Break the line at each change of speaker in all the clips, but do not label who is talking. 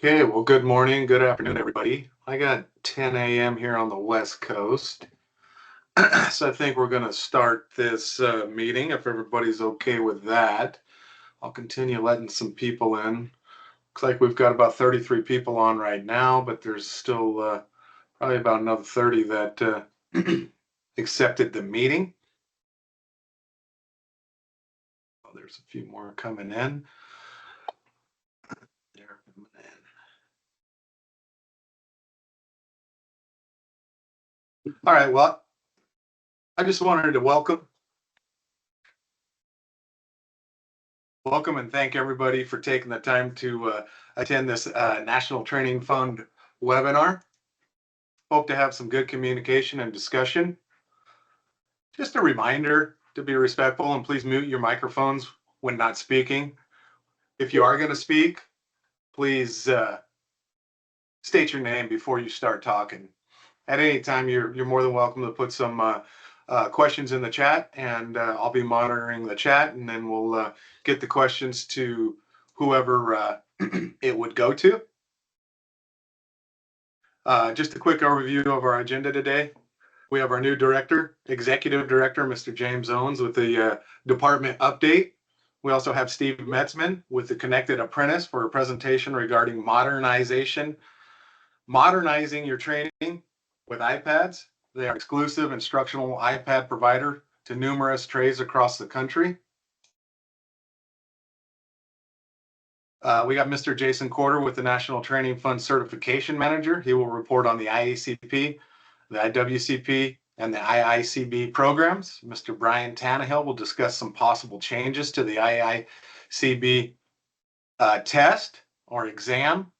Okay, well, good morning, good afternoon, everybody. I got 10 a.m. here on the West Coast. So I think we're going to start this meeting if everybody's okay with that. I'll continue letting some people in. Looks like we've got about 33 people on right now, but there's still probably about another 30 that accepted the meeting. Oh, there's a few more coming in. They're coming in. All right, well, I just wanted to welcome and thank everybody for taking the time to attend this National Training Fund webinar. Hope to have some good communication and discussion. Just a reminder to be respectful and please mute your microphones when not speaking. If you are going to speak, please state your name before you start talking. At any time, you're more than welcome to put some questions in the chat, and I'll be monitoring the chat, and then we'll get the questions to whoever it would go to. Just a quick overview of our agenda today. We have our new director, executive director, Mr. James Owens, with the department update. We also have Steve Metzman with the Connected Apprentice for a presentation regarding modernizing your training with iPads. They are exclusive instructional iPad provider to numerous trades across the country. We got Mr. Jason Corder with the National Training Fund Certification Manager. He will report on the IACP, the IWCP, and the IICB programs. Mr. Brian Tannehill will discuss some possible changes to the IICB test or exam.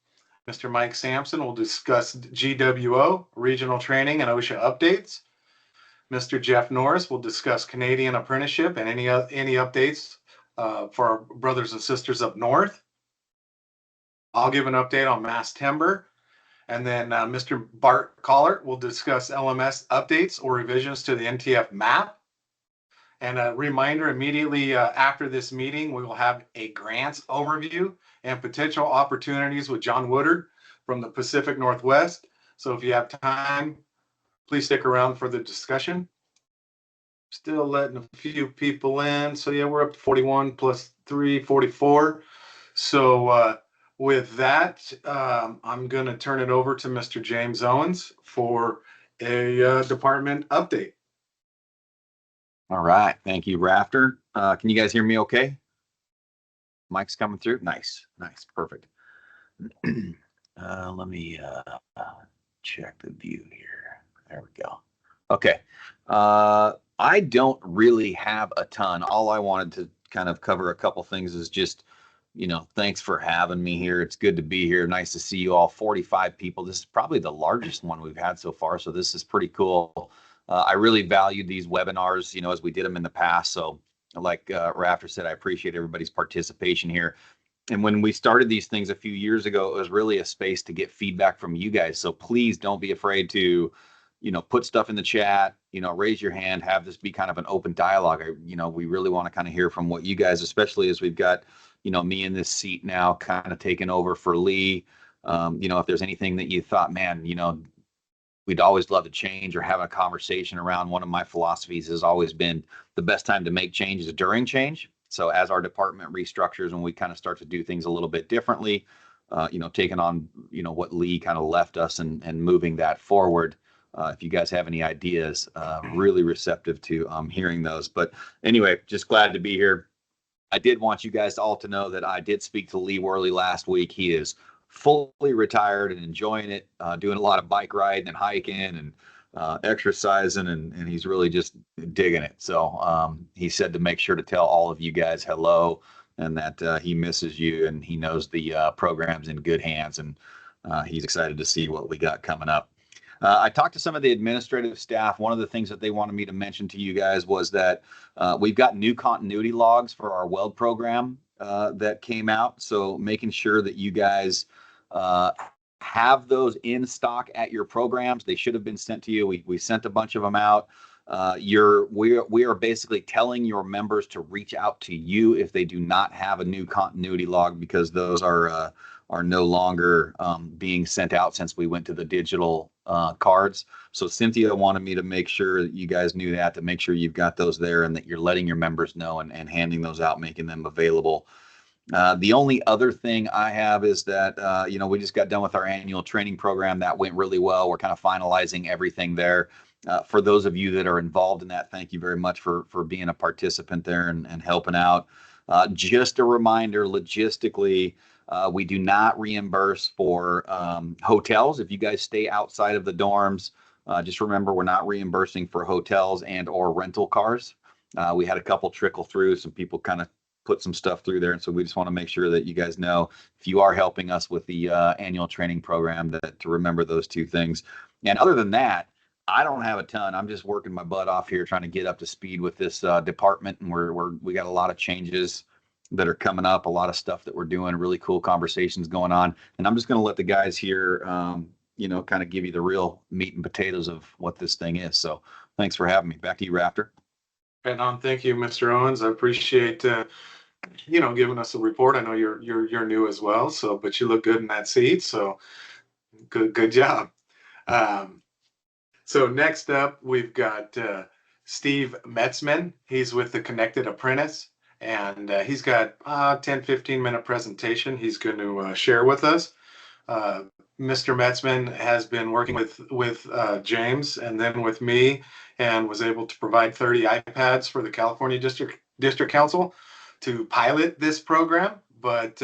Mr. Mike Sampson will discuss GWO, regional training, and OSHA updates. Mr. Jeff Norris will discuss Canadian apprenticeship and any updates for our brothers and sisters up north. I'll give an update on mass timber. And then Mr. Bart Collart will discuss LMS updates or revisions to the NTF map. And a reminder, immediately after this meeting, we will have a grants overview and potential opportunities with John Woodard from the Pacific Northwest. So if you have time, please stick around for the discussion. Still letting a few people in. So yeah, we're up to 41 plus 3, 44. So with that, I'm going to turn it over to Mr. James Owens for a department update.
All right. Thank you, Rafter. Can you guys hear me okay? Mic's coming through. Nice. Perfect. Let me check the view here. There we go. Okay. I don't really have a ton. All I wanted to kind of cover a couple things is just, thanks for having me here. It's good to be here. Nice to see you all. 45 people. This is probably the largest one we've had so far. So this is pretty cool. I really valued these webinars, as we did them in the past. So like Rafter said, I appreciate everybody's participation here. And when we started these things a few years ago, it was really a space to get feedback from you guys. So please don't be afraid to, put stuff in the chat, raise your hand, have this be kind of an open dialogue. We really want to kind of hear from what you guys, especially as we've got, me in this seat now kind of taking over for Lee. If there's anything that you thought, man, we'd always love to change or have a conversation around. One of my philosophies has always been the best time to make change is during change. So as our department restructures and we kind of start to do things a little bit differently, taking on, what Lee kind of left us and moving that forward. If you guys have any ideas, really receptive to hearing those. But anyway, just glad to be here. I did want you guys all to know that I did speak to Lee Worley last week. He is fully retired and enjoying it, doing a lot of bike riding and hiking and exercising, and he's really just digging it. So he said to make sure to tell all of you guys hello and that he misses you and he knows the program's in good hands, and he's excited to see what we got coming up. I talked to some of the administrative staff. One of the things that they wanted me to mention to you guys was that we've got new continuity logs for our weld program that came out. So making sure that you guys have those in stock at your programs. They should have been sent to you. We sent a bunch of them out. we are basically telling your members to reach out to you if they do not have a new continuity log, because those are no longer being sent out since we went to the digital cards. So Cynthia wanted me to make sure that you guys knew that, to make sure you've got those there and that you're letting your members know and handing those out, making them available. The only other thing I have is that, we just got done with our annual training program. That went really well. We're kind of finalizing everything there. For those of you that are involved in that, thank you very much for being a participant there and helping out. Just a reminder, logistically, we do not reimburse for hotels. If you guys stay outside of the dorms, just remember we're not reimbursing for hotels and or rental cars. We had a couple trickle through, some people kind of put some stuff through there. And so we just want to make sure that you guys know, if you are helping us with the annual training program, that to remember those two things. And other than that, I don't have a ton. I'm just working my butt off here trying to get up to speed with this department. And we got a lot of changes that are coming up, a lot of stuff that we're doing, really cool conversations going on. And I'm just going to let the guys here, kind of give you the real meat and potatoes of what this thing is. So thanks for having me. Back to you, Rafter.
Right on. Thank you, Mr. Owens. I appreciate giving us a report. I know you're new as well, so but you look good in that seat. So good job. So next up, we've got Steve Metzman. He's with the Connected Apprentice, and he's got a 10-15 minute presentation he's going to share with us. Mr. Metzman has been working with James and then with me, and was able to provide 30 iPads for the California District Council to pilot this program. But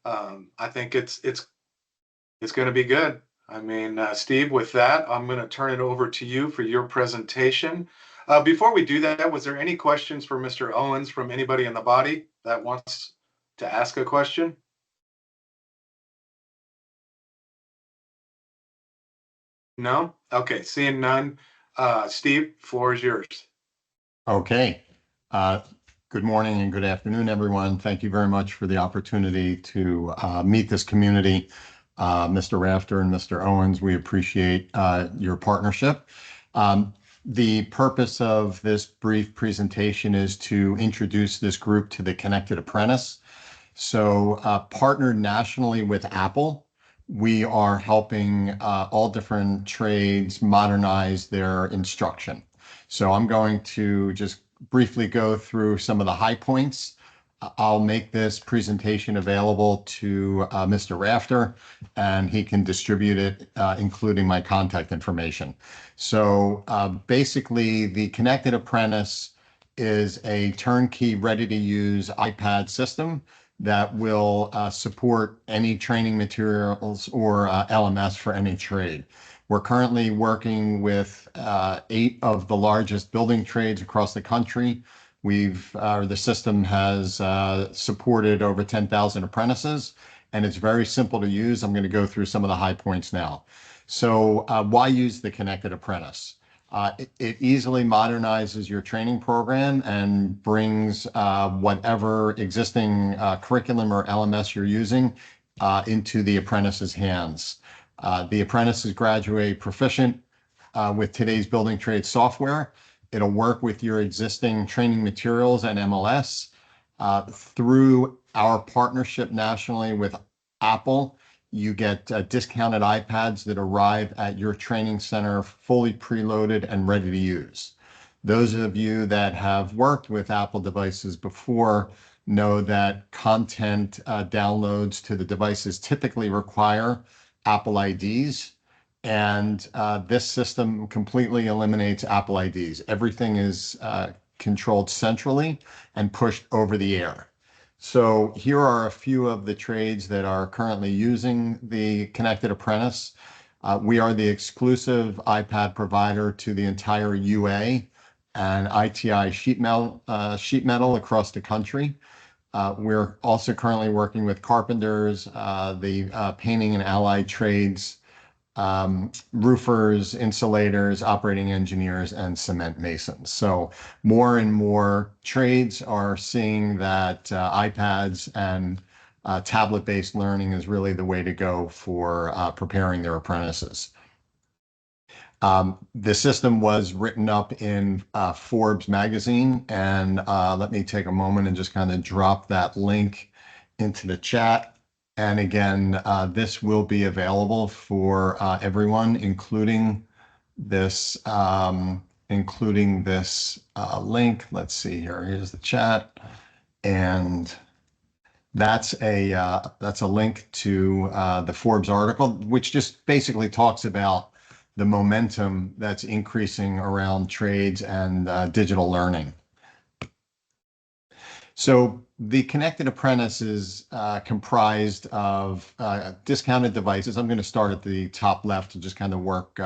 I think it's going to be good. I mean, Steve, with that, I'm going to turn it over to you for your presentation. Before we do that, was there any questions for Mr. Owens from anybody in the body that wants to ask a question? No? Okay, seeing none. Steve, floor is yours.
Okay. Good morning and good afternoon, everyone. Thank you very much for the opportunity to meet this community. Mr. Rafter and Mr. Owens, we appreciate your partnership. The purpose of this brief presentation is to introduce this group to the Connected Apprentice. So partnered nationally with Apple, we are helping all different trades modernize their instruction. So I'm going to just briefly go through some of the high points. I'll make this presentation available to Mr. Rafter, and he can distribute it, including my contact information. So basically, the Connected Apprentice is a turnkey, ready-to-use iPad system that will support any training materials or LMS for any trade. We're currently working with 8 of the largest building trades across the country. The system has supported over 10,000 apprentices, and it's very simple to use. I'm going to go through some of the high points now. So why use the Connected Apprentice? It easily modernizes your training program and brings whatever existing curriculum or LMS you're using into the apprentice's hands. The apprentices graduate proficient with today's building trade software. It'll work with your existing training materials and MLS. Through our partnership nationally with Apple, you get discounted iPads that arrive at your training center fully preloaded and ready to use. Those of you that have worked with Apple devices before know that content downloads to the devices typically require Apple IDs. And this system completely eliminates Apple IDs. Everything is controlled centrally and pushed over the air. So here are a few of the trades that are currently using the Connected Apprentice. We are the exclusive iPad provider to the entire UA and ITI sheet metal across the country. We're also currently working with carpenters, the painting and allied trades, roofers, insulators, operating engineers, and cement masons. So more and more trades are seeing that iPads and tablet-based learning is really the way to go for preparing their apprentices. The system was written up in Forbes magazine, and let me take a moment and just kind of drop that link into the chat. And again, this will be available for everyone, including this link. Let's see here. Here's the chat, and that's a link to the Forbes article, which just basically talks about the momentum that's increasing around trades and digital learning. So the Connected Apprentice is comprised of discounted devices. I'm going to start at the top left and just kind of work,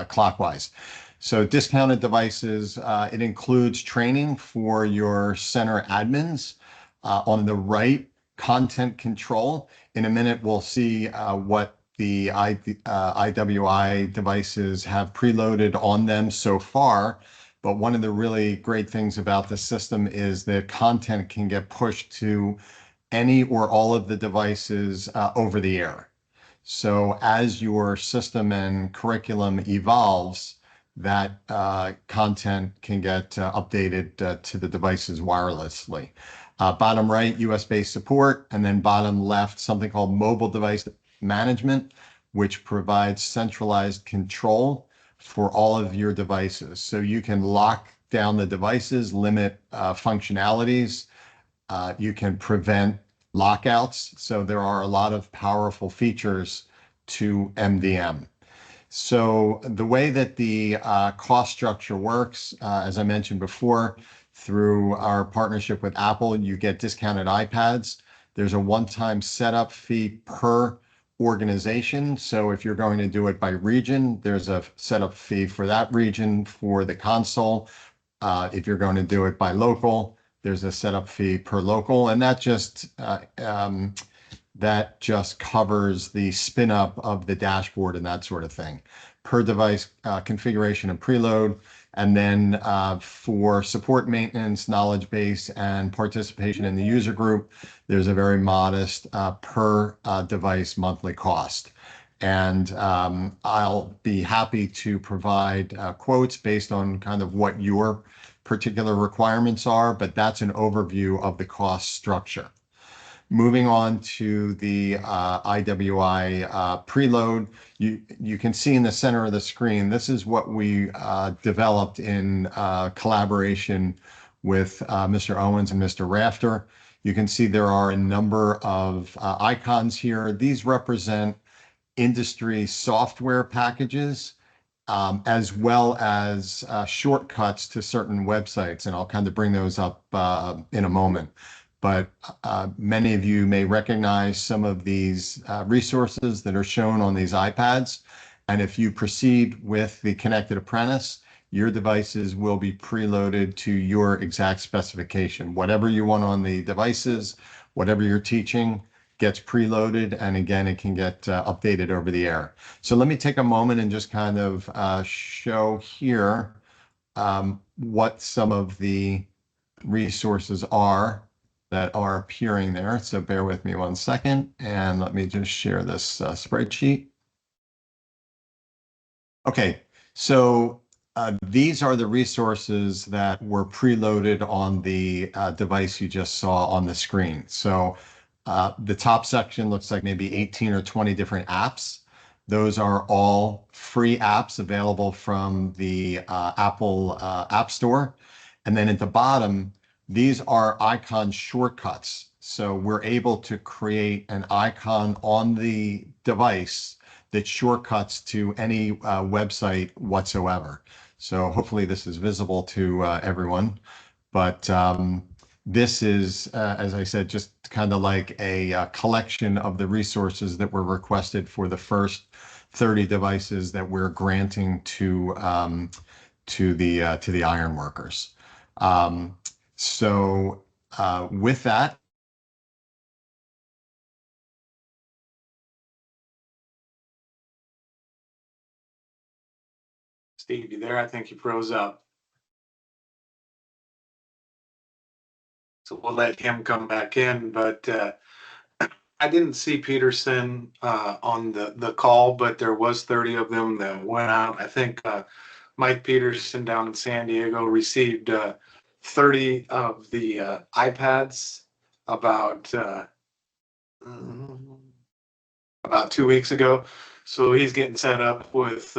clockwise. So discounted devices, it includes training for your center admins. On the right, content control. In a minute, we'll see what the IWI devices have preloaded on them so far. But one of the really great things about the system is that content can get pushed to any or all of the devices over the air. So as your system and curriculum evolves, that content can get updated to the devices wirelessly. Bottom right, US-based support, and then bottom left, something called mobile device management, which provides centralized control for all of your devices. So you can lock down the devices, limit functionalities, you can prevent lockouts. So there are a lot of powerful features to MDM. So the way that the cost structure works, as I mentioned before, through our partnership with Apple, you get discounted iPads. There's a one-time setup fee per organization. So if you're going to do it by region, there's a setup fee for that region for the console. If you're going to do it by local, there's a setup fee per local, and that just covers the spin up of the dashboard and that sort of thing. Per device configuration and preload. And then for support maintenance, knowledge base, and participation in the user group, there's a very modest per device monthly cost. And I'll be happy to provide quotes based on kind of what your particular requirements are, but that's an overview of the cost structure. Moving on to the IWI preload, you can see in the center of the screen, this is what we developed in collaboration with Mr. Owens and Mr. Rafter. You can see there are a number of icons here. These represent industry software packages, as well as shortcuts to certain websites, and I'll kind of bring those up in a moment. But many of you may recognize some of these resources that are shown on these iPads. And if you proceed with the Connected Apprentice, your devices will be preloaded to your exact specification. Whatever you want on the devices, whatever you're teaching gets preloaded. And again, it can get updated over the air. So let me take a moment and just kind of show here what some of the resources are that are appearing there. So bear with me 1 second, and let me just share this spreadsheet. Okay, so these are the resources that were preloaded on the device you just saw on the screen. So the top section looks like maybe 18 or 20 different apps. Those are all free apps available from the Apple App Store. And then at the bottom, these are icon shortcuts. So we're able to create an icon on the device that shortcuts to any website whatsoever. So hopefully this is visible to everyone. But this is, as I said, just kind of like a collection of the resources that were requested for the first 30 devices that we're granting to the ironworkers. So with that,
Steve, you there? I think you froze up. So we'll let him come back in, but I didn't see Peterson on the call, but there was 30 of them that went out. I think Mike Peterson down in San Diego received 30 of the iPads about about 2 weeks ago. So he's getting set up with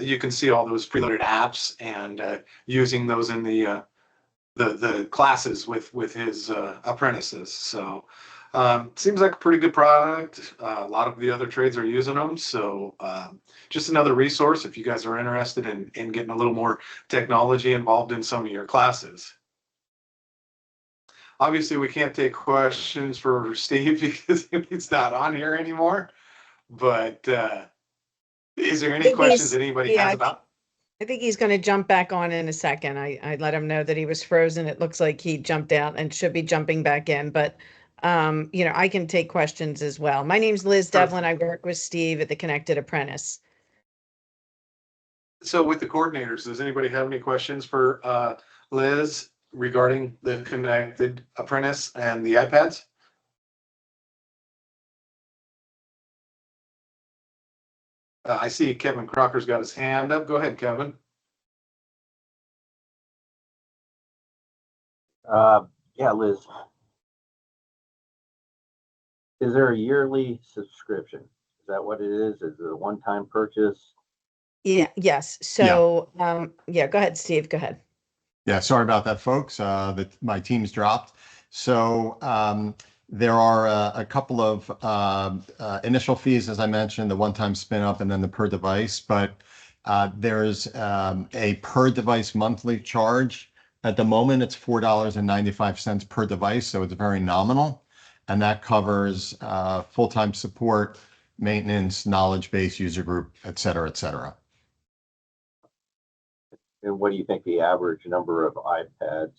you can see all those preloaded apps and using those in the classes with his apprentices. So seems like a pretty good product. A lot of the other trades are using them. So just another resource if you guys are interested in getting a little more technology involved in some of your classes. Obviously, we can't take questions for Steve because he's not on here anymore. But is there any questions that anybody has about?
I think he's going to jump back on in a second. I let him know that he was frozen. It looks like he jumped out and should be jumping back in, but I can take questions as well. My name's Liz Devlin. I work with Steve at the Connected Apprentice.
So with the coordinators, does anybody have any questions for Liz regarding the Connected Apprentice and the iPads? I see Kevin Crocker's got his hand up. Go ahead, Kevin.
Yeah, Liz. Is there a yearly subscription? Is that what it is? Is it a one-time purchase?
Yeah, yes. So, yeah, go ahead, Steve. Go ahead.
Yeah, sorry about that, folks. My team's dropped. So there are a couple of initial fees, as I mentioned, the one-time spin up and then the per device, but there's a per device monthly charge. At the moment, it's $4.95 per device, so it's very nominal. And that covers full-time support, maintenance, knowledge base, user group, et cetera, et cetera.
And what do you think the average number of iPads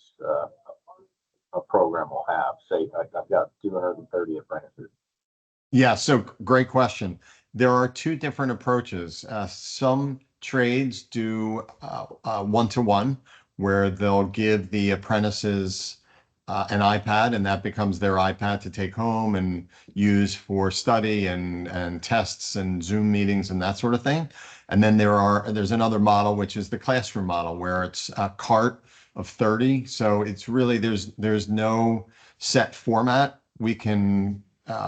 a program will have? Say, I've got 230 apprentices.
Yeah, so great question. There are two different approaches. Some trades do one-to-one, where they'll give the apprentices an iPad, and that becomes their iPad to take home and use for study and tests and Zoom meetings and that sort of thing. And then there's another model, which is the classroom model, where it's a cart of 30. So it's really, there's no set format. We can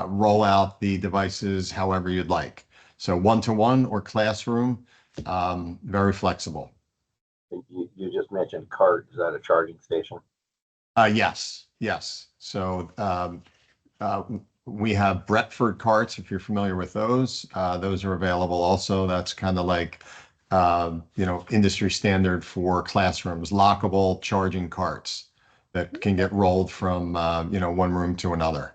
roll out the devices however you'd like. So one-to-one or classroom, very flexible.
You just mentioned cart. Is that a charging station?
Yes. So we have Bretford carts, if you're familiar with those. Those are available also. That's kind of like, industry standard for classrooms, lockable charging carts that can get rolled from, one room to another.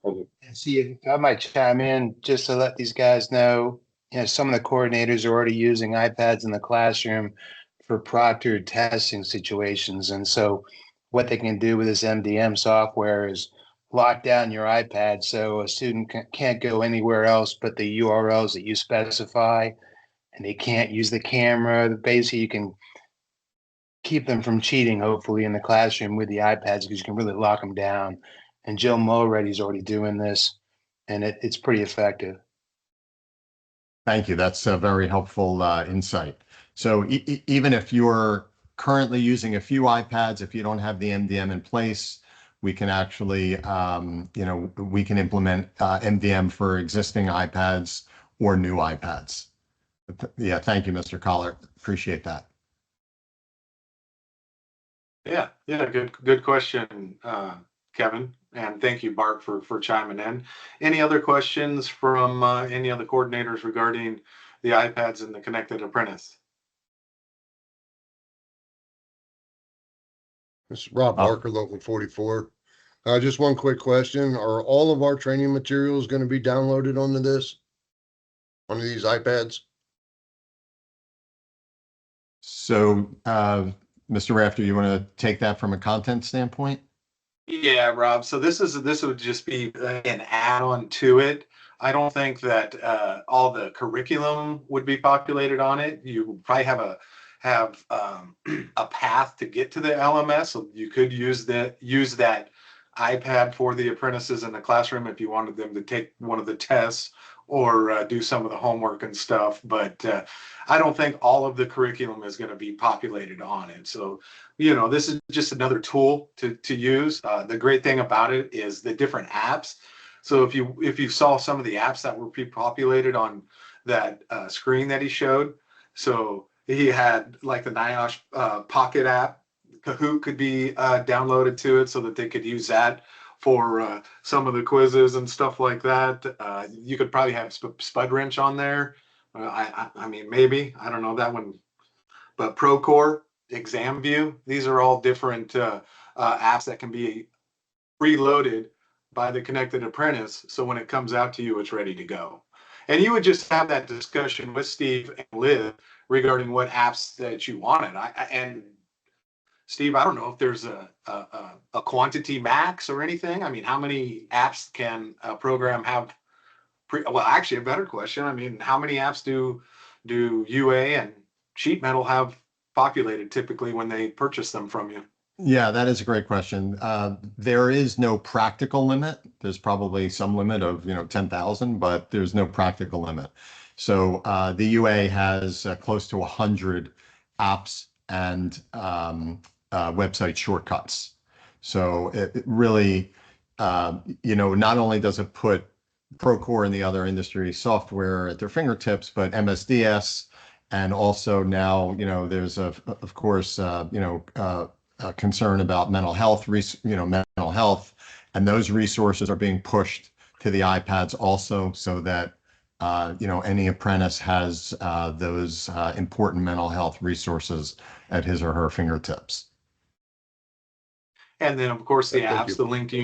Thank you.
See, if I might chime in just to let these guys know, some of the coordinators are already using iPads in the classroom for proctored testing situations. And so what they can do with this MDM software is lock down your iPad so a student can't go anywhere else but the URLs that you specify, and they can't use the camera. Basically, you can keep them from cheating, hopefully, in the classroom with the iPads, because you can really lock them down. And Jill Mulready is already doing this, and it's pretty effective.
Thank you. That's a very helpful insight. So even if you're currently using a few iPads, if you don't have the MDM in place, we can actually, we can implement MDM for existing iPads or new iPads. Yeah, thank you, Mr. Collart. Appreciate that.
Yeah, good question, Kevin, and thank you, Bart, for chiming in. Any other questions from any other coordinators regarding the iPads and the Connected Apprentice?
This is Rob Barker, Local 44. Just one quick question. Are all of our training materials going to be downloaded onto onto these iPads?
So, Mr. Rafter, you want to take that from a content standpoint?
Yeah, Rob. So this would just be an add-on to it. I don't think that all the curriculum would be populated on it. You probably have a path to get to the LMS, so you could use that iPad for the apprentices in the classroom if you wanted them to take one of the tests or do some of the homework and stuff. But I don't think all of the curriculum is going to be populated on it. So, this is just another tool to use. The great thing about it is the different apps. So if you saw some of the apps that were pre-populated on that screen that he showed, so he had like the NIOSH Pocket app. Kahoot could be downloaded to it so that they could use that for some of the quizzes and stuff like that. You could probably have Spud Wrench on there. I mean, maybe, I don't know that one, but Procore, Exam View, these are all different apps that can be preloaded by the Connected Apprentice. So when it comes out to you, it's ready to go. And you would just have that discussion with Steve and Liv regarding what apps that you wanted. And Steve, I don't know if there's a quantity max or anything. I mean, how many apps can a program have? Well, actually, a better question. I mean, how many apps do UA and Sheet Metal have populated typically when they purchase them from you?
Yeah, that is a great question. There is no practical limit. There's probably some limit of 10,000, but there's no practical limit. So the UA has close to 100 apps and website shortcuts. So it really, not only does it put Procore and the other industry software at their fingertips, but MSDS, and also now, there's of course, concern about mental health, mental health, and those resources are being pushed to the iPads also, so that any apprentice has those important mental health resources at his or her fingertips.
And then, of course, the apps, the linked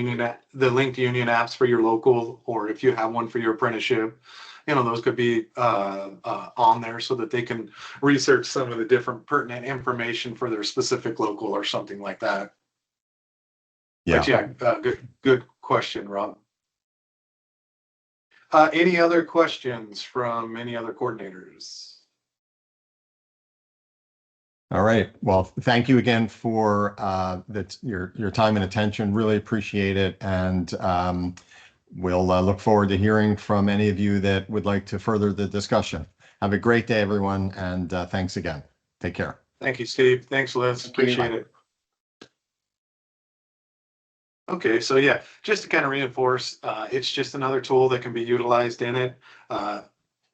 union apps for your local, or if you have one for your apprenticeship, those could be on there so that they can research some of the different pertinent information for their specific local or something like that.
Yeah.
But good question, Rob. Any other questions from any other coordinators?
All right. Well, thank you again for your time and attention. Really appreciate it. And we'll look forward to hearing from any of you that would like to further the discussion. Have a great day, everyone. And thanks again. Take care.
Thank you, Steve. Thanks, Liz. Appreciate it. Okay, so yeah, just to kind of reinforce, it's just another tool that can be utilized in it.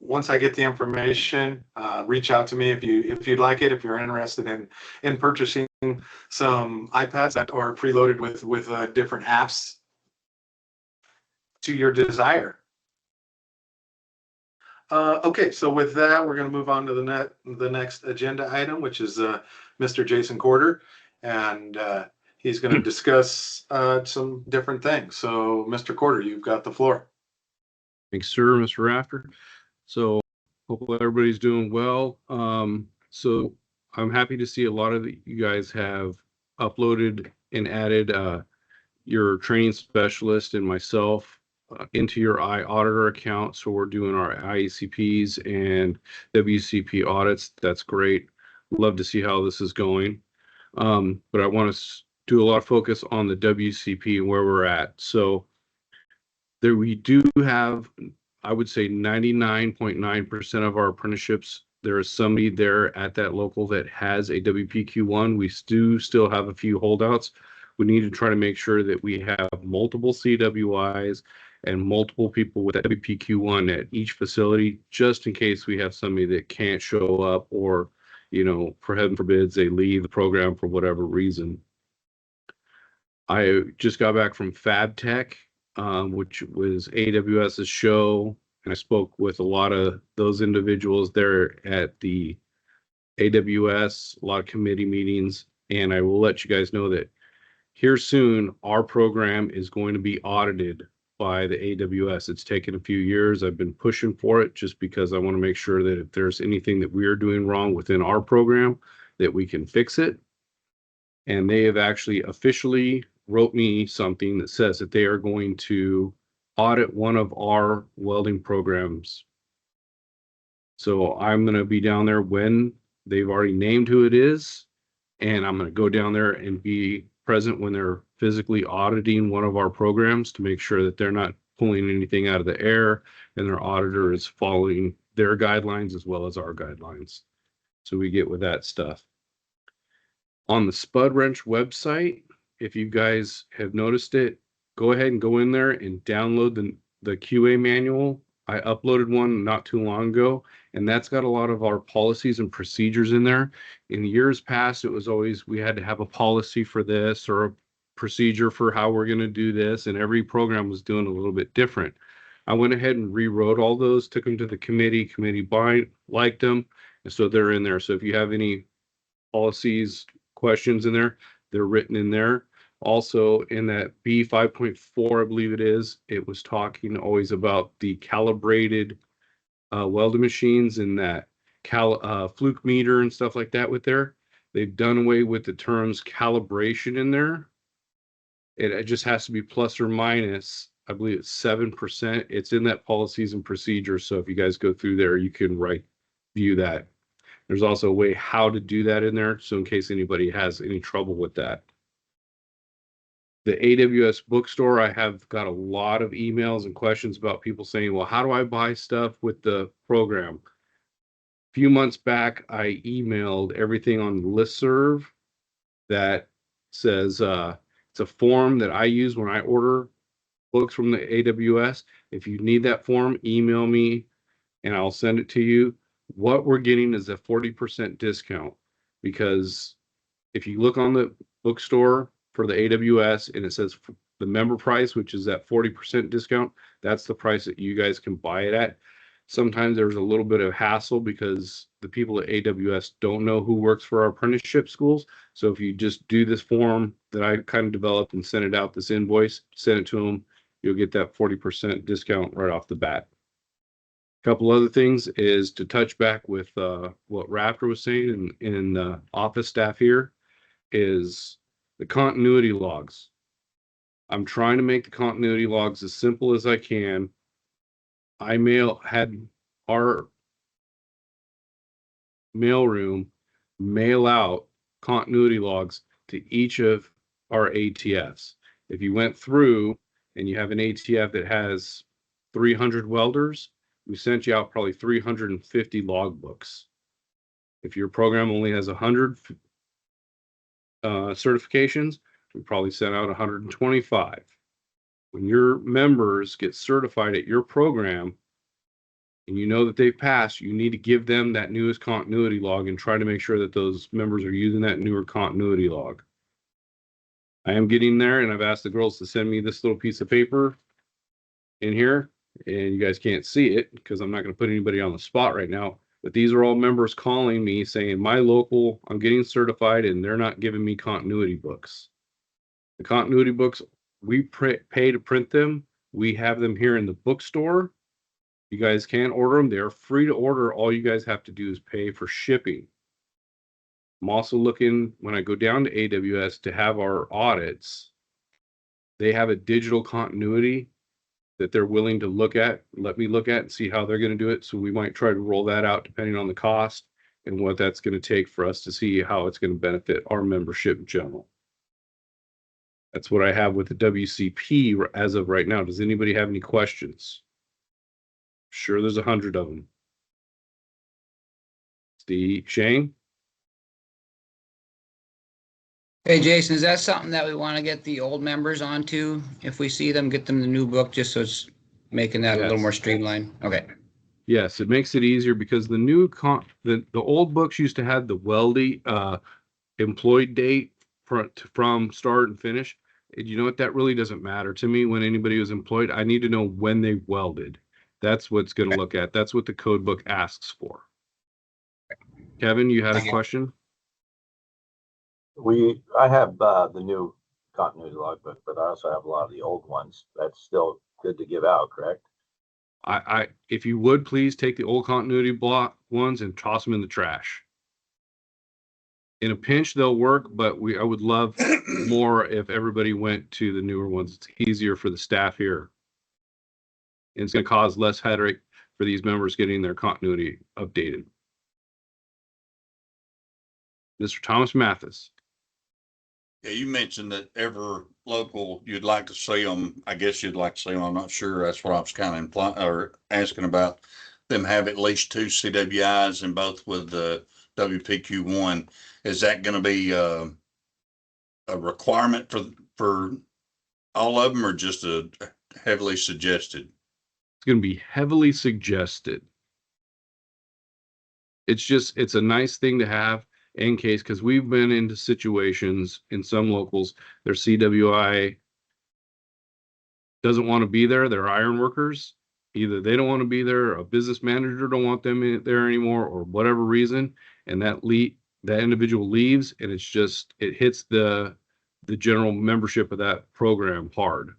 Once I get the information, reach out to me if you'd like it. If you're interested in purchasing some iPads that are preloaded with different apps to your desire. Okay, so with that, we're going to move on to the next agenda item, which is Mr. Jason Corder, and he's going to discuss some different things. So, Mr. Corder, you've got the floor.
Thanks, sir, Mr. Rafter. So, hope everybody's doing well. So I'm happy to see a lot of you guys have uploaded and added your training specialist and myself into your iAuditor account. So we're doing our IICPs and WCP audits. That's great. Love to see how this is going. But I want to do a lot of focus on the WCP and where we're at. So there we do have, I would say 99.9% of our apprenticeships, there is somebody there at that local that has a WPQ1. We do still have a few holdouts. We need to try to make sure that we have multiple CWIs and multiple people with that WPQ1 at each facility, just in case we have somebody that can't show up, or, for heaven forbids, they leave the program for whatever reason. I just got back from Fab Tech, which was AWS's show, and I spoke with a lot of those individuals there at the AWS, a lot of committee meetings, and I will let you guys know that here soon, our program is going to be audited by the AWS. It's taken a few years. I've been pushing for it just because I want to make sure that if there's anything that we're doing wrong within our program, that we can fix it. And they have actually officially wrote me something that says that they are going to audit one of our welding programs. So I'm going to be down there when they've already named who it is, and I'm going to go down there and be present when they're physically auditing one of our programs to make sure that they're not pulling anything out of the air and their auditor is following their guidelines as well as our guidelines. So we get with that stuff. On the Spud Wrench website, if you guys have noticed it, go ahead and go in there and download the QA manual. I uploaded one not too long ago, and that's got a lot of our policies and procedures in there. In years past, it was always we had to have a policy for this or a procedure for how we're going to do this, and every program was doing a little bit different. I went ahead and rewrote all those, took them to the committee liked them, and so they're in there. So if you have any policies, questions in there, they're written in there. Also in that B 5.4, I believe it was talking always about the calibrated welding machines and that fluke meter and stuff like that with there. They've done away with the terms calibration in there. It just has to be plus or minus, I believe it's 7%. It's in that policies and procedures. So if you guys go through there, you can view that. There's also a way how to do that in there. So in case anybody has any trouble with that. The AWS bookstore, I have got a lot of emails and questions about people saying, well, how do I buy stuff with the program? A few months back, I emailed everything on listserv that says it's a form that I use when I order books from the AWS. If you need that form, email me and I'll send it to you. What we're getting is a 40% discount, because if you look on the bookstore for the AWS and it says the member price, which is that 40% discount, that's the price that you guys can buy it at. Sometimes there's a little bit of hassle because the people at AWS don't know who works for our apprenticeship schools. So if you just do this form that I kind of developed and send it out, this invoice, send it to them, you'll get that 40% discount right off the bat. A couple other things is to touch back with what Rafter was saying in the office staff here is the continuity logs. I'm trying to make the continuity logs as simple as I can. I had our mailroom mail out continuity logs to each of our ATFs. If you went through and you have an ATF that has 300 welders, we sent you out probably 350 logbooks. If your program only has 100 certifications, we probably sent out 125. When your members get certified at your program and you know that they've passed, you need to give them that newest continuity log and try to make sure that those members are using that newer continuity log. I am getting there, and I've asked the girls to send me this little piece of paper in here, and you guys can't see it because I'm not going to put anybody on the spot right now. But these are all members calling me saying, my local, I'm getting certified and they're not giving me continuity books. The continuity books, we pay to print them. We have them here in the bookstore. You guys can order them. They're free to order. All you guys have to do is pay for shipping. I'm also looking, when I go down to AWS to have our audits, they have a digital continuity that they're willing to let me look at and see how they're going to do it. So we might try to roll that out depending on the cost and what that's going to take for us to see how it's going to benefit our membership in general. That's what I have with the WCP as of right now. Does anybody have any questions? Sure, there's 100 of them. Shane?
Hey, Jason, is that something that we want to get the old members onto? If we see them, get them the new book, just so it's making that a little more streamlined. Okay.
Yes, it makes it easier because the new the old books used to have the welding employed date from start and finish. And you know what? That really doesn't matter to me when anybody was employed. I need to know when they welded. That's what's going to look at. That's what the code book asks for. Kevin, you had a question?
I have the new continuity logbook, but I also have a lot of the old ones. That's still good to give out, correct?
If you would please take the old continuity block ones and toss them in the trash. In a pinch, they'll work, but I would love more if everybody went to the newer ones. It's easier for the staff here. And it's going to cause less headache for these members getting their continuity updated. Mr. Thomas Mathis.
Yeah, you mentioned that every local, you'd like to see them, I guess you'd like to see them, I'm not sure, that's what I was kind of implying, or asking about, them have at least 2 CWIs and both with the WPQ1. Is that gonna be, a requirement for all of them, or just a heavily suggested?
It's going to be heavily suggested. It's a nice thing to have in case, because we've been into situations in some locals, their CWI doesn't want to be there. They're iron workers. Either they don't want to be there, or a business manager don't want them there anymore, or whatever reason, and that individual leaves, and it hits the general membership of that program hard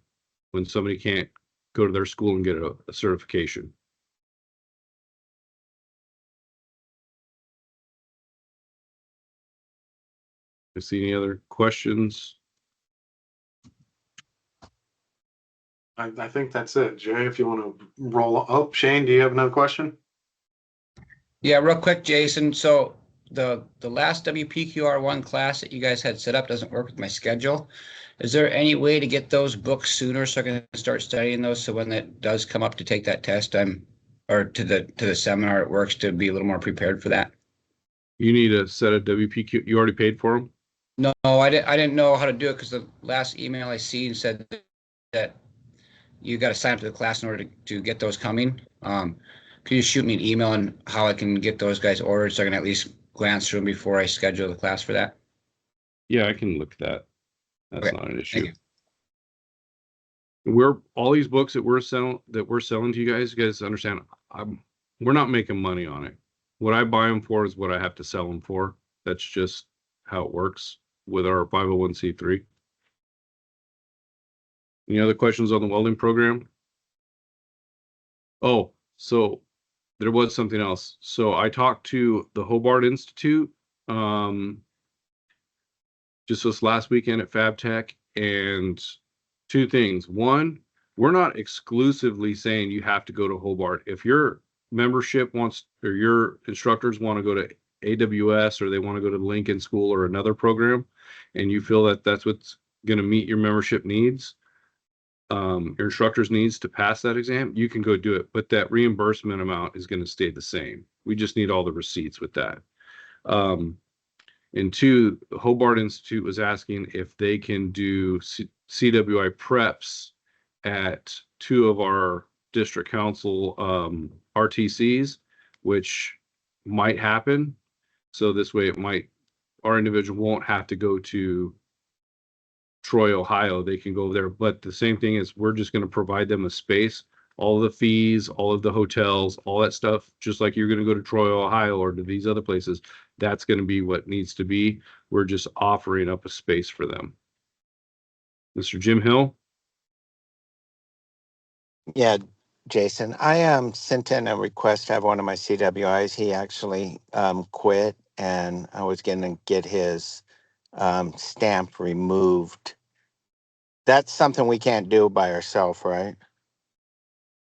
when somebody can't go to their school and get a certification. I see any other questions?
I think that's it. Jay, if you want to roll. Oh, Shane, do you have another question?
Yeah, real quick, Jason. So the last WPQR1 class that you guys had set up doesn't work with my schedule. Is there any way to get those books sooner so I can start studying those, so when that does come up to take that test, or to the seminar, it works to be a little more prepared for that?
You need a set of WPQ. You already paid for them?
No, I didn't know how to do it, because the last email I seen said that you got to sign up to the class in order to get those coming. Could you shoot me an email on how I can get those guys ordered, so I can at least glance through them before I schedule the class for that?
Yeah, I can look at that. That's
Okay,
not an issue.
thank you.
We're all these books that we're selling to you guys understand, we're not making money on it. What I buy them for is what I have to sell them for. That's just how it works with our 501c3. Any other questions on the welding program? Oh, so there was something else. So I talked to the Hobart Institute just this last weekend at FabTech, and 2 things. One, we're not exclusively saying you have to go to Hobart. If your membership wants, or your instructors want to go to AWS, or they want to go to Lincoln School or another program, and you feel that that's what's going to meet your membership needs, your instructors needs to pass that exam, you can go do it. But that reimbursement amount is going to stay the same. We just need all the receipts with that. And 2, the Hobart Institute was asking if they can do CWI preps at 2 of our district council RTCs, which might happen. So this way our individual won't have to go to Troy, Ohio. They can go there. But the same thing is, we're just going to provide them a space, all of the fees, all of the hotels, all that stuff, just like you're going to go to Troy, Ohio, or to these other places. That's going to be what needs to be. We're just offering up a space for them. Mr. Jim Hill?
Yeah, Jason, I sent in a request to have one of my CWIs. He actually quit, and I was going to get his stamp removed. That's something we can't do by ourselves, right?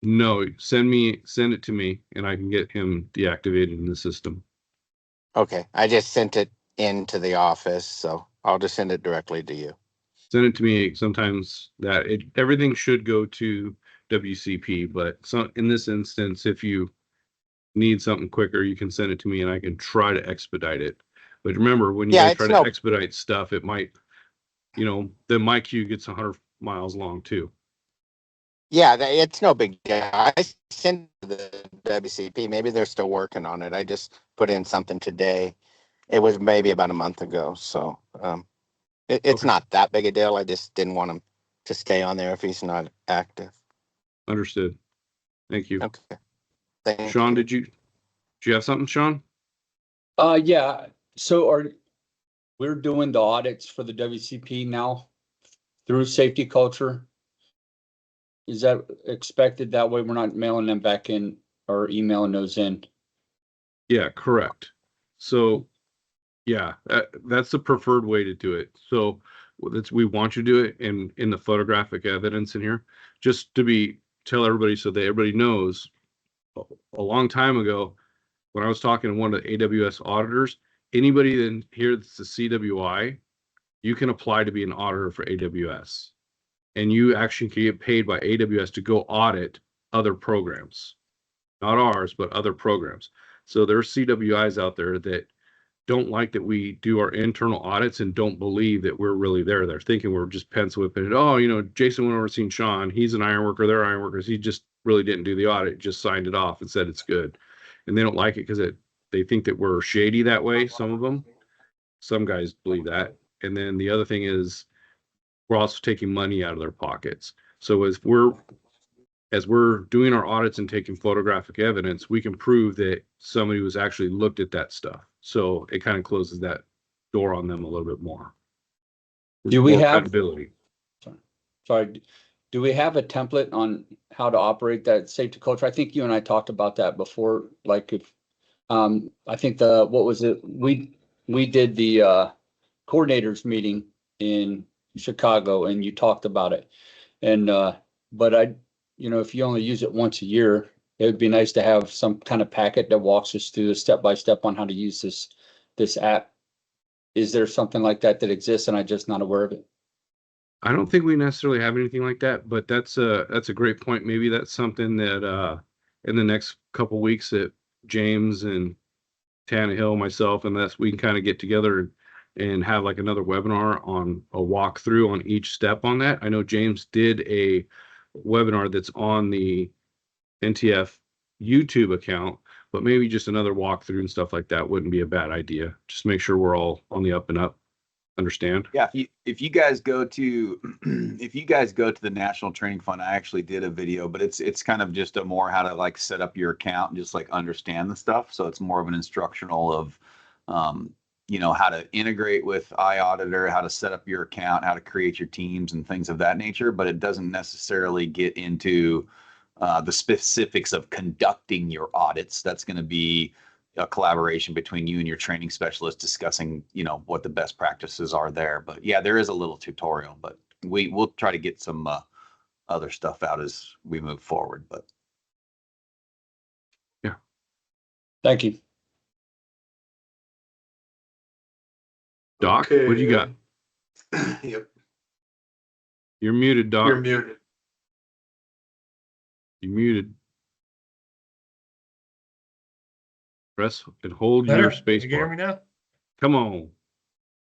No, send it to me, and I can get him deactivated in the system.
Okay, I just sent it into the office, so I'll just send it directly to you.
Send it to me. Sometimes everything should go to WCP, but in this instance, if you need something quicker, you can send it to me and I can try to expedite it. But remember, when you guys try to expedite stuff, it might, then my queue gets 100 miles long too.
Yeah, it's no big deal. I sent it to the WCP. Maybe they're still working on it. I just put in something today. It was maybe about a month ago. So it's not that big a deal. I just didn't want him to stay on there if he's not active.
Understood. Thank you.
Okay. Thank
Sean,
you.
did you have something, Sean?
Yeah. So we're doing the audits for the WCP now through safety culture. Is that expected? That way we're not mailing them back in or emailing those in.
Yeah, correct. So yeah, that's the preferred way to do it. So we want you to do it in the photographic evidence in here, just to tell everybody so that everybody knows. A long time ago, when I was talking to one of the AWS auditors, anybody in here that's a CWI you can apply to be an auditor for AWS. And you actually can get paid by AWS to go audit other programs, not ours, but other programs. So there's CWIs out there that don't like that we do our internal audits and don't believe that we're really there. They're thinking we're just pencil whipping it. Oh, you know, Jason went over seen Sean. He's an iron worker. They're iron workers. He just really didn't do the audit, just signed it off and said it's good. And they don't like it because they think that we're shady that way. Some of them, some guys believe that. And then the other thing is we're also taking money out of their pockets. So as we're doing our audits and taking photographic evidence, we can prove that somebody was actually looked at that stuff. So it kind of closes that door on them a little bit more.
Do we
More
have
credibility.
Sorry, do we have a template on how to operate that safety culture? I think you and I talked about that before. Like if I think what was it? We did the coordinators meeting in Chicago, and you talked about it. And but if you only use it once a year, it would be nice to have some kind of packet that walks us through the step-by-step on how to use this app. Is there something like that exists and I'm just not aware of it?
I don't think we necessarily have anything like that, but that's a great point. Maybe that's something that in the next couple weeks that James and Tannehill, myself, and we can kind of get together and have like another webinar on a walkthrough on each step on that. I know James did a webinar that's on the NTF YouTube account, but maybe just another walkthrough and stuff like that wouldn't be a bad idea. Just make sure we're all on the up and up. Understand?
Yeah, if you guys go to the National Training Fund, I actually did a video, but it's kind of just a more how to like set up your account and just like understand the stuff. So it's more of an instructional of how to integrate with iAuditor, how to set up your account, how to create your teams and things of that nature, but it doesn't necessarily get into the specifics of conducting your audits. That's going to be a collaboration between you and your training specialist discussing, what the best practices are there. But yeah, there is a little tutorial, but we'll try to get some other stuff out as we move forward. But
yeah,
thank you.
Doc,
Okay.
what do you got?
Yep.
You're muted, Doc.
You're muted.
You're muted. Press and hold
Better?
your space
You can hear
bar.
me now?
Come on.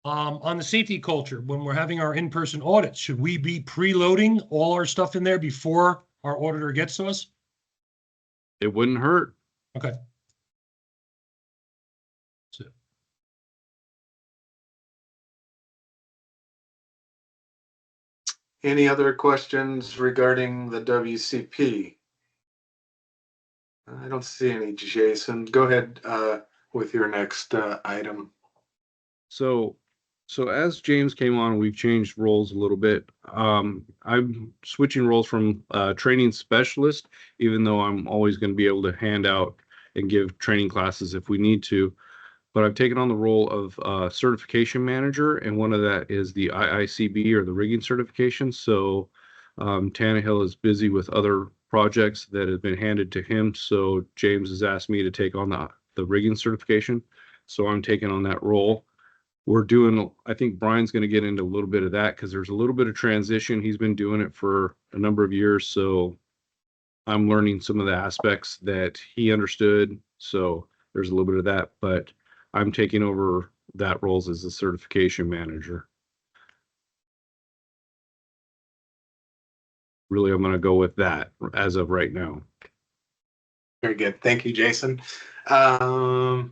On the safety culture, when we're having our in-person audits, should we be preloading all our stuff in there before our auditor gets to us?
It wouldn't hurt.
Okay.
Any other questions regarding the WCP? I don't see any, Jason. Go ahead with your next item.
So as James came on, we've changed roles a little bit. I'm switching roles from training specialist, even though I'm always going to be able to hand out and give training classes if we need to. But I've taken on the role of certification manager, and one of that is the IICB or the rigging certification. So Tannehill is busy with other projects that have been handed to him. So James has asked me to take on the rigging certification. So I'm taking on that role. I think Brian's going to get into a little bit of that because there's a little bit of transition. He's been doing it for a number of years. So I'm learning some of the aspects that he understood. So there's a little bit of that, but I'm taking over that role as a certification manager. Really, I'm going to go with that as of right now.
Very good. Thank you, Jason. So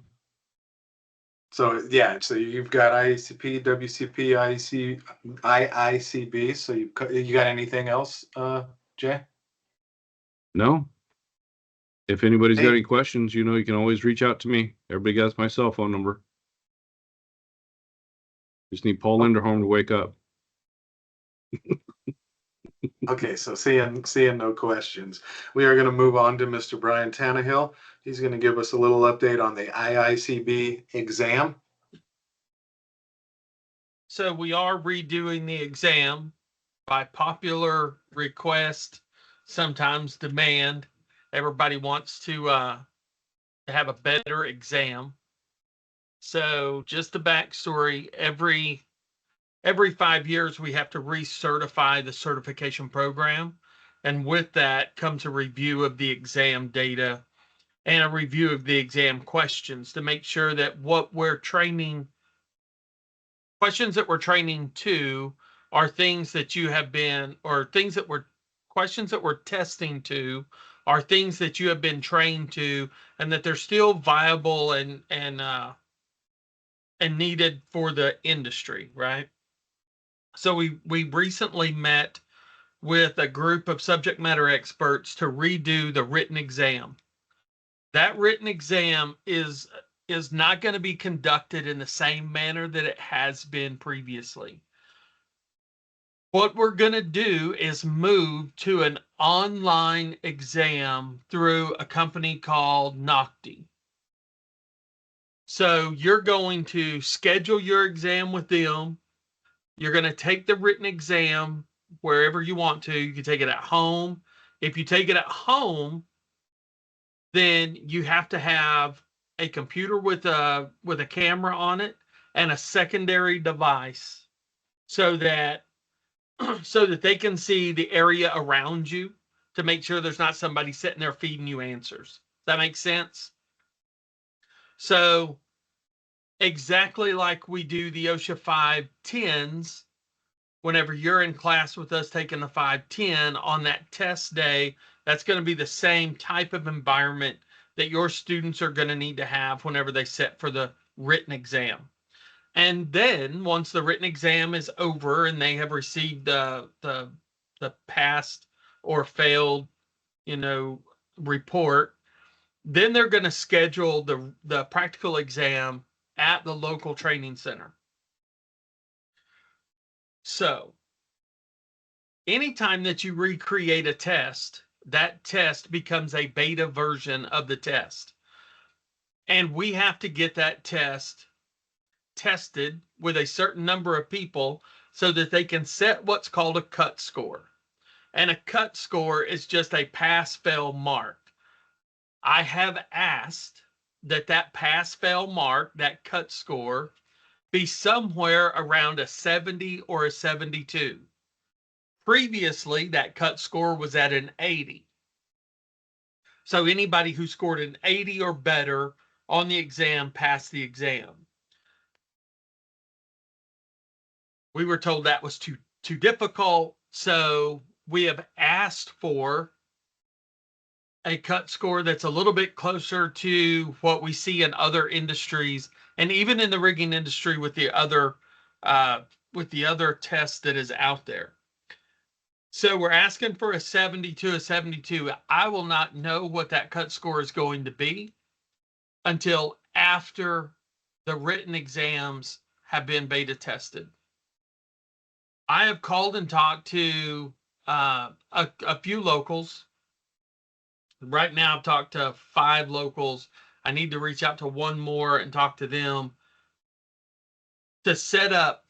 you've got IICP, WCP, IICB. So you got anything else, Jay?
No. If anybody's got any questions, you can always reach out to me. Everybody got my cell phone number. Just need Paul Linderholm to wake up.
Okay, so seeing no questions, we are going to move on to Mr. Brian Tannehill. He's going to give us a little update on the IICB exam.
So we are redoing the exam by popular request, sometimes demand. Everybody wants to have a better exam. So just the backstory, every every 5 years we have to recertify the certification program. And with that comes a review of the exam data and a review of the exam questions to make sure that what we're training, questions that we're training to are things that you have been, or things that we're, questions that we're testing to are things that you have been trained to, and that they're still viable and needed for the industry, right? So we recently met with a group of subject matter experts to redo the written exam. That written exam is not going to be conducted in the same manner that it has been previously. What we're going to do is move to an online exam through a company called Nocti. So you're going to schedule your exam with them. You're going to take the written exam wherever you want to. You can take it at home. If you take it at home, then you have to have a computer with a camera on it and a secondary device so that they can see the area around you to make sure there's not somebody sitting there feeding you answers. Does that make sense? So exactly like we do the OSHA 510s, whenever you're in class with us taking the 510 on that test day, that's going to be the same type of environment that your students are going to need to have whenever they sit for the written exam. And then once the written exam is over and they have received the passed or failed, report, then they're going to schedule the practical exam at the local training center. So anytime that you recreate a test, that test becomes a beta version of the test. And we have to get that test tested with a certain number of people so that they can set what's called a cut score. And a cut score is just a pass-fail mark. I have asked that pass-fail mark, that cut score, be somewhere around a 70 or a 72. Previously, that cut score was at an 80. So anybody who scored an 80 or better on the exam passed the exam. We were told that was too difficult, so we have asked for a cut score that's a little bit closer to what we see in other industries, and even in the rigging industry with the other tests that is out there. So we're asking for a 72, a 72. I will not know what that cut score is going to be until after the written exams have been beta tested. I have called and talked to a few locals. Right now, I've talked to 5 locals. I need to reach out to one more and talk to them to set up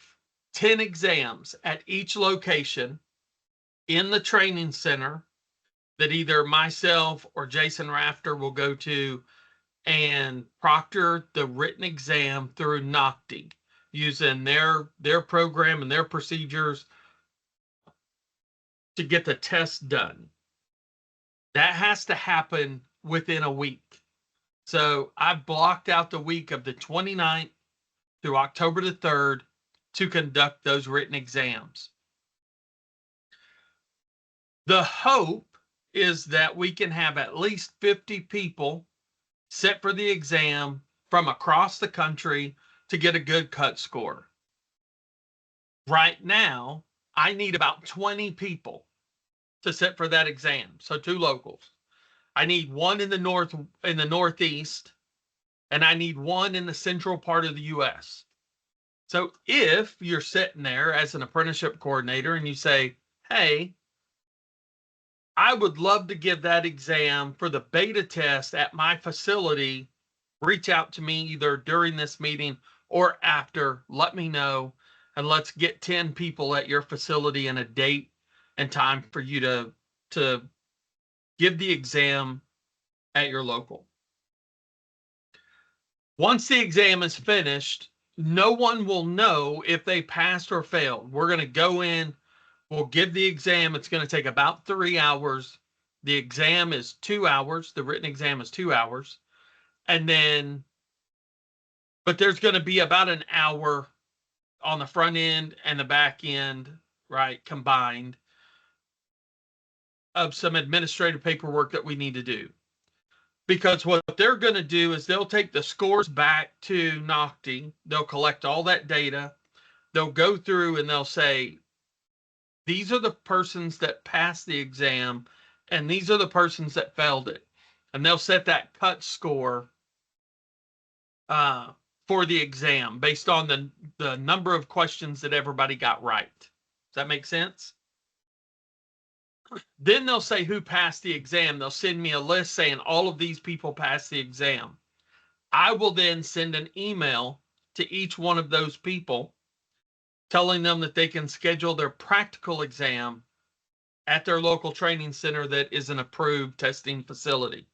10 exams at each location in the training center that either myself or Jason Rafter will go to and proctor the written exam through Nocti using their program and their procedures to get the test done. That has to happen within a week. So I've blocked out the week of the 29th through October the 3rd to conduct those written exams. The hope is that we can have at least 50 people sit for the exam from across the country to get a good cut score. Right now, I need about 20 people to sit for that exam. So 2 locals. I need 1 in the Northeast, and I need 1 in the central part of the US. So if you're sitting there as an apprenticeship coordinator and you say, hey, I would love to give that exam for the beta test at my facility, reach out to me either during this meeting or after, let me know, and let's get 10 people at your facility and a date and time for you to give the exam at your local. Once the exam is finished, no one will know if they passed or failed. We're going to go in, we'll give the exam. It's going to take about 3 hours. The exam is 2 hours. The written exam is 2 hours. And then, but there's going to be about an hour on the front end and the back end, right, combined, of some administrative paperwork that we need to do. Because what they're going to do is they'll take the scores back to NOCTI. They'll collect all that data. They'll go through and they'll say, these are the persons that passed the exam and these are the persons that failed it. And they'll set that cut score for the exam based on the number of questions that everybody got right. Does that make sense? Then they'll say who passed the exam. They'll send me a list saying all of these people passed the exam. I will then send an email to each one of those people telling them that they can schedule their practical exam at their local training center that is an approved testing facility.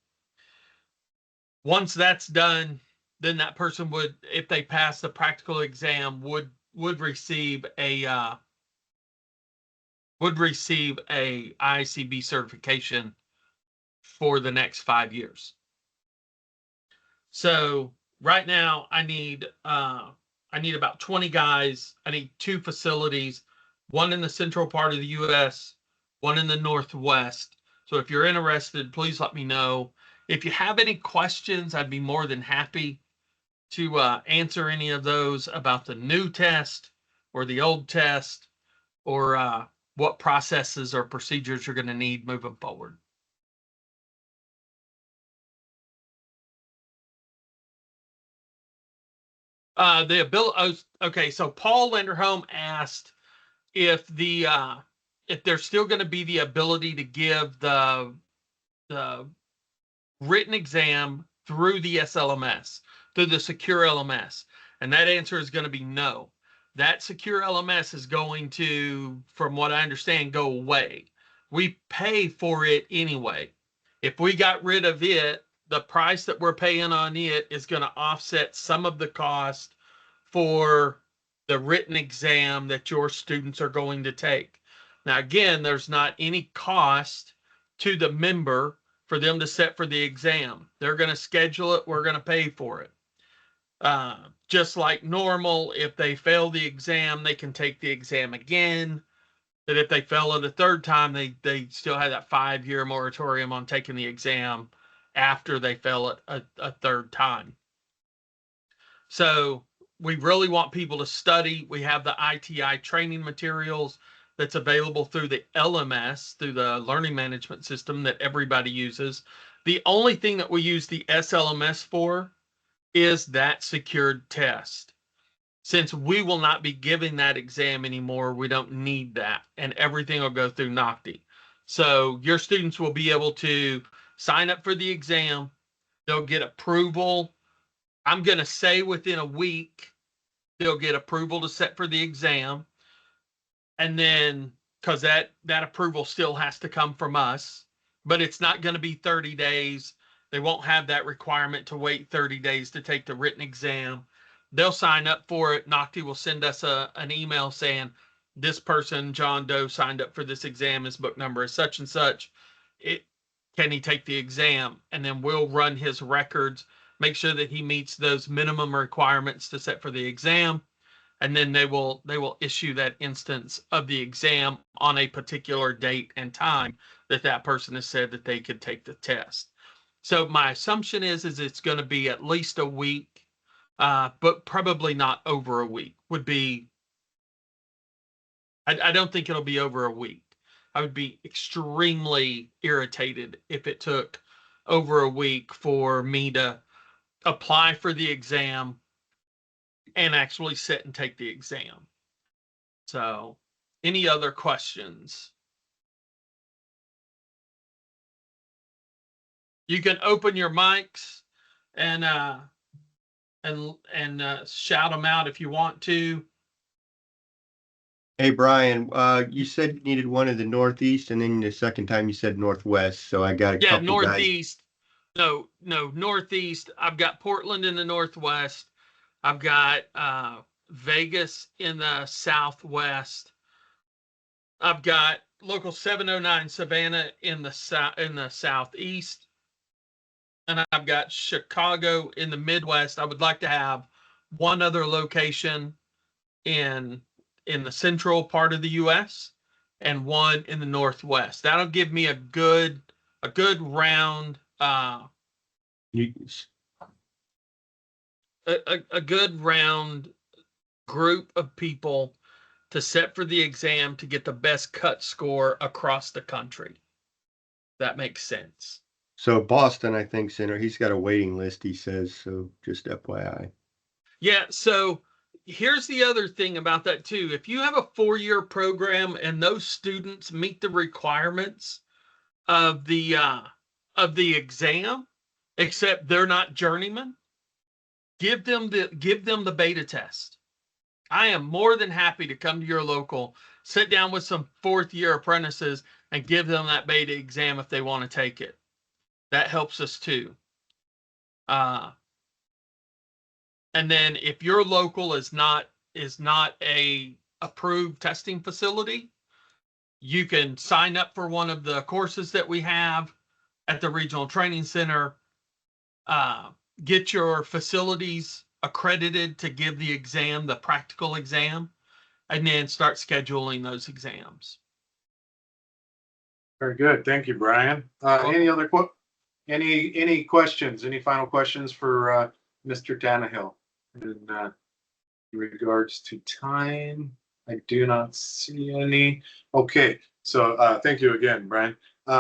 Once that's done, then that person would, if they pass the practical exam, would receive a IICB certification for the next 5 years. So right now I need about 20 guys. I need 2 facilities, one in the central part of the U.S., one in the Northwest. So if you're interested, please let me know. If you have any questions, I'd be more than happy to answer any of those about the new test or the old test, or what processes or procedures you're going to need moving forward. The ability. Okay, so Paul Linderholm asked if there's still going to be the ability to give the written exam through the SLMS, through the secure LMS, and that answer is going to be no. That secure LMS is going to, from what I understand, go away. We pay for it anyway. If we got rid of it, the price that we're paying on it is going to offset some of the cost for the written exam that your students are going to take. Now, again, there's not any cost to the member for them to sit for the exam. They're going to schedule it. We're going to pay for it. Just like normal, if they fail the exam, they can take the exam again. That if they fail it a third time, they still have that 5-year moratorium on taking the exam after they fail it a third time. So we really want people to study. We have the ITI training materials that's available through the LMS, through the learning management system that everybody uses. The only thing that we use the SLMS for is that secured test. Since we will not be giving that exam anymore, we don't need that, and everything will go through NOCTI. So your students will be able to sign up for the exam. They'll get approval. I'm going to say within a week, they'll get approval to sit for the exam. And then, because that approval still has to come from us, but it's not going to be 30 days. They won't have that requirement to wait 30 days to take the written exam. They'll sign up for it. NOCTI will send us an email saying, this person, John Doe, signed up for this exam. His book number is such and such. Can he take the exam? And then we'll run his records, make sure that he meets those minimum requirements to sit for the exam. And then they will issue that instance of the exam on a particular date and time that person has said that they could take the test. So my assumption is it's going to be at least a week, but probably not over a week. I don't think it'll be over a week. I would be extremely irritated if it took over a week for me to apply for the exam and actually sit and take the exam. So, any other questions? You can open your mics and shout them out if you want to.
Hey, Brian, you said you needed one in the Northeast, and then the second time you said Northwest. So I got a couple
Northeast. Guys. No, Northeast. I've got Portland in the Northwest. I've got Vegas in the southwest. I've got local 709 Savannah in the southeast, and I've got Chicago in the Midwest. I would like to have one other location in the central part of the U.S. and one in the Northwest. That'll give me a good round a good round group of people to set for the exam to get the best cut score across the country. That makes sense.
So Boston, I think, Center, he's got a waiting list, he says, so just FYI.
Yeah, so here's the other thing about that too. If you have a 4-year program and those students meet the requirements of the exam, except they're not journeymen, give them the beta test. I am more than happy to come to your local, sit down with some 4th-year apprentices and give them that beta exam if they want to take it. That helps us too. And then if your local is not a approved testing facility, you can sign up for one of the courses that we have at the Regional Training Center, get your facilities accredited to give the exam, the practical exam, and then start scheduling those exams.
Very good. Thank you, Brian. Any other any questions? Any final questions for Mr. Tannehill in regards to time? I do not see any. Okay, so thank you again, Brian.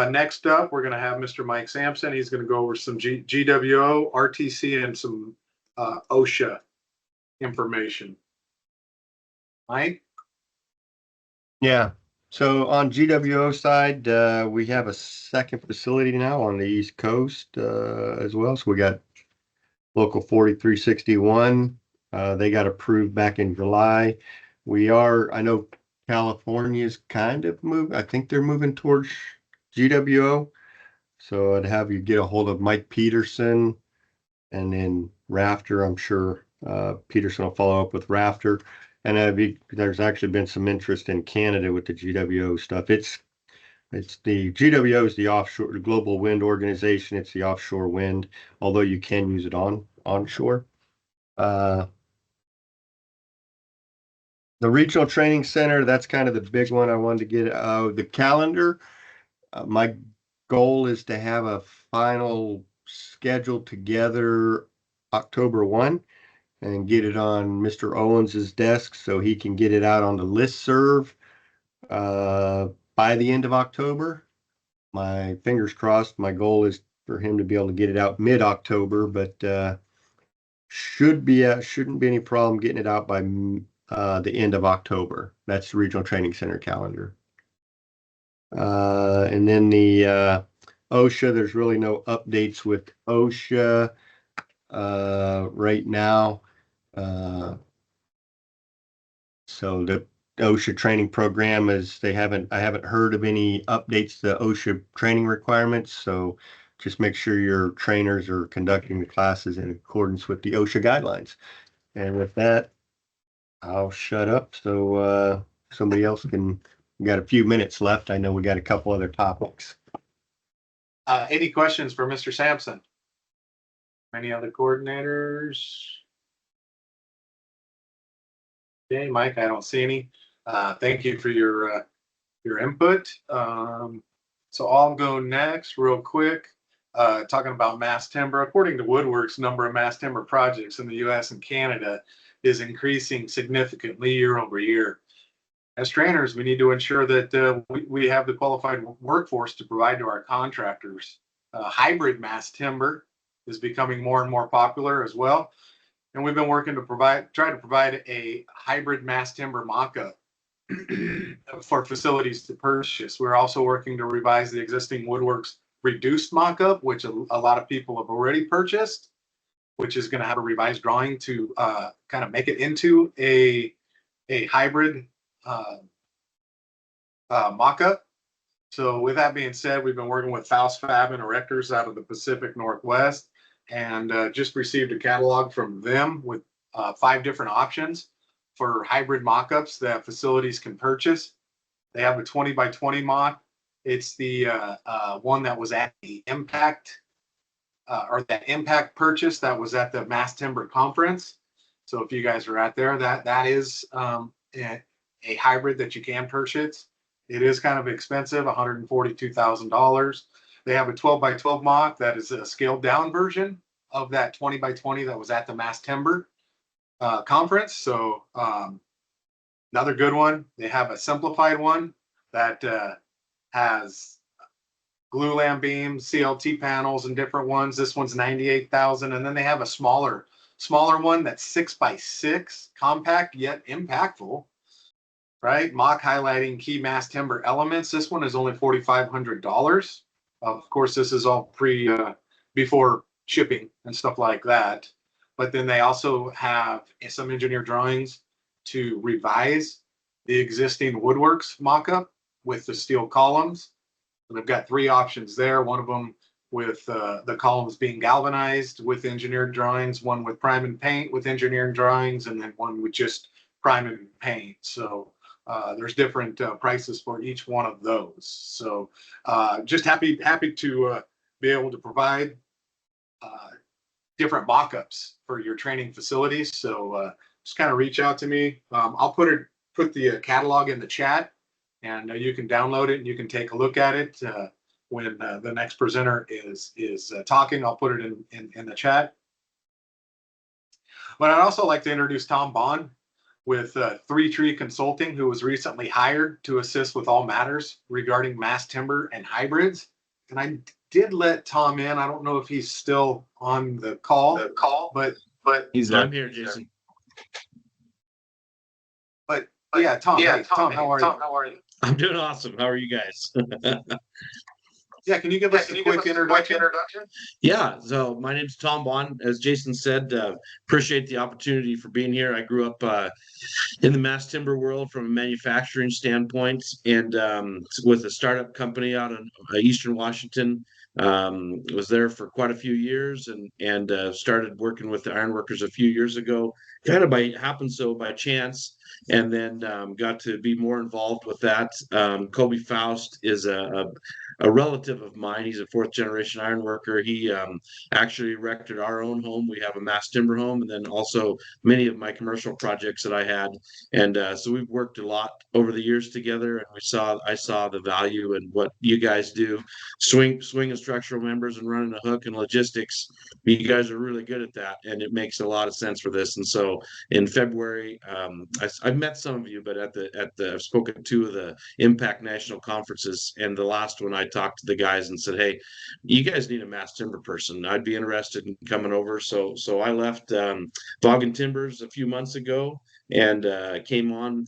Next up, we're going to have Mr. Mike Sampson. He's going to go over some GWO, RTC, and some OSHA information. Mike?
Yeah. So on GWO side, we have a second facility now on the East Coast as well. So we got local 4361. They got approved back in July. I know California's kind of moved. I think they're moving towards GWO. So I'd have you get a hold of Mike Peterson and then Rafter. I'm sure Peterson will follow up with Rafter. And there's actually been some interest in Canada with the GWO stuff. It's the GWO is the offshore global wind organization. It's the offshore wind, although you can use it onshore. The Regional Training Center, that's kind of the big one I wanted to get. The calendar, my goal is to have a final schedule together October 1 and get it on Mr. Owens's desk so he can get it out on the listserv by the end of October. My fingers crossed. My goal is for him to be able to get it out mid-October, but shouldn't be any problem getting it out by the end of October. That's the Regional Training Center calendar. And then the OSHA, there's really no updates with OSHA right now. So the OSHA training program I haven't heard of any updates to the OSHA training requirements. So just make sure your trainers are conducting the classes in accordance with the OSHA guidelines. And with that, I'll shut up so somebody else can. We got a few minutes left. I know we got a couple other topics.
Any questions for Mr. Sampson? Any other coordinators? Okay, Mike, I don't see any. Thank you for your input. So I'll go next real quick. Talking about mass timber. According to Woodworks, number of mass timber projects in the U.S. and Canada is increasing significantly year over year. As trainers, we need to ensure that we have the qualified workforce to provide to our contractors. Hybrid mass timber is becoming more and more popular as well. And we've been working to try to provide a hybrid mass timber mock-up for facilities to purchase. We're also working to revise the existing Woodworks reduced mock-up, which a lot of people have already purchased, which is going to have a revised drawing to kind of make it into a hybrid mock-up. So with that being said, we've been working with Faust Fab and Erectors out of the Pacific Northwest, and just received a catalog from them with 5 different options for hybrid mock-ups that facilities can purchase. They have a 20 by 20 mock. It's the one that was at the Impact or that Impact purchase that was at the Mass Timber Conference. So if you guys are out there, that is a hybrid that you can purchase. It is kind of expensive, $142,000. They have a 12 by 12 mock that is a scaled down version of that 20 by 20 that was at the Mass Timber Conference. So another good one. They have a simplified one that has glue lam beams, CLT panels, and different ones. This one's 98,000, and then they have a smaller one that's 6 by 6, compact yet impactful. Right, mock highlighting key mass timber elements. This one is only $4,500. Of course, this is all before shipping and stuff like that. But then they also have some engineer drawings to revise the existing woodworks mock-up with the steel columns. And they've got 3 options there. One of them with the columns being galvanized with engineered drawings, one with prime and paint with engineering drawings, and then one with just prime and paint. So there's different prices for each one of those. So just happy to be able to provide different mock-ups for your training facilities. So just kind of reach out to me. I'll put the catalog in the chat, and you can download it and you can take a look at it when the next presenter is talking. I'll put it in the chat. But I'd also like to introduce Tom Bond with 3 Tree Consulting, who was recently hired to assist with all matters regarding mass timber and hybrids. And I did let Tom in. I don't know if he's still on the call, but
He's there.
I'm here, Jason.
But yeah, Tom. Hey, Tom, how are you?
I'm doing awesome. How are you guys?
Yeah, can you give us a quick introduction?
Yeah, so my name's Tom Bond. As Jason said, appreciate the opportunity for being here. I grew up in the mass timber world from a manufacturing standpoint, and with a startup company out in Eastern Washington. Was there for quite a few years, and started working with the ironworkers a few years ago, kind of by chance, and then got to be more involved with that. Kobe Faust is a relative of mine. He's a 4th generation ironworker. He actually erected our own home. We have a mass timber home, and then also many of my commercial projects that I had. And so we've worked a lot over the years together, and I saw the value in what you guys do, swing and structural members and running a hook and logistics. You guys are really good at that, and it makes a lot of sense for this. And so in February, I've met some of you, but I've spoken at 2 of the Impact National conferences, and the last one I talked to the guys and said, hey, you guys need a mass timber person. I'd be interested in coming over. So I left Vaughan Timbers a few months ago and came on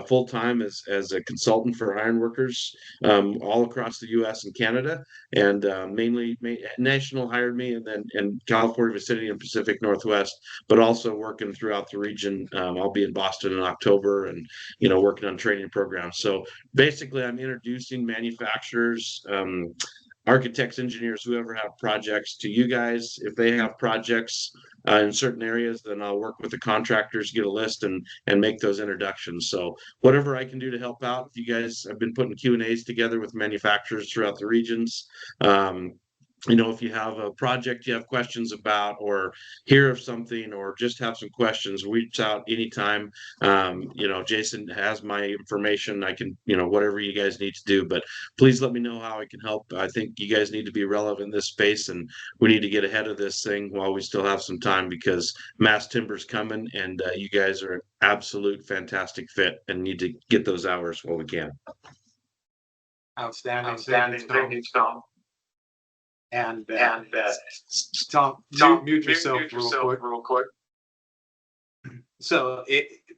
full time as a consultant for ironworkers all across the U.S. and Canada, and mainly National hired me, and then in California vicinity and Pacific Northwest, but also working throughout the region. I'll be in Boston in October, and working on training programs. So basically, I'm introducing manufacturers, architects, engineers, whoever have projects to you guys. If they have projects in certain areas, then I'll work with the contractors, get a list, and make those introductions. So whatever I can do to help out. If you guys have been putting Q&As together with manufacturers throughout the regions, if you have a project you have questions about, or hear of something, or just have some questions, reach out anytime. Jason has my information. I can, whatever you guys need to do, but please let me know how I can help. I think you guys need to be relevant in this space, and we need to get ahead of this thing while we still have some time, because mass timber's coming, and you guys are an absolute fantastic fit and need to get those hours while we can.
Outstanding. Thank you, Tom. And Tom, mute yourself real quick. So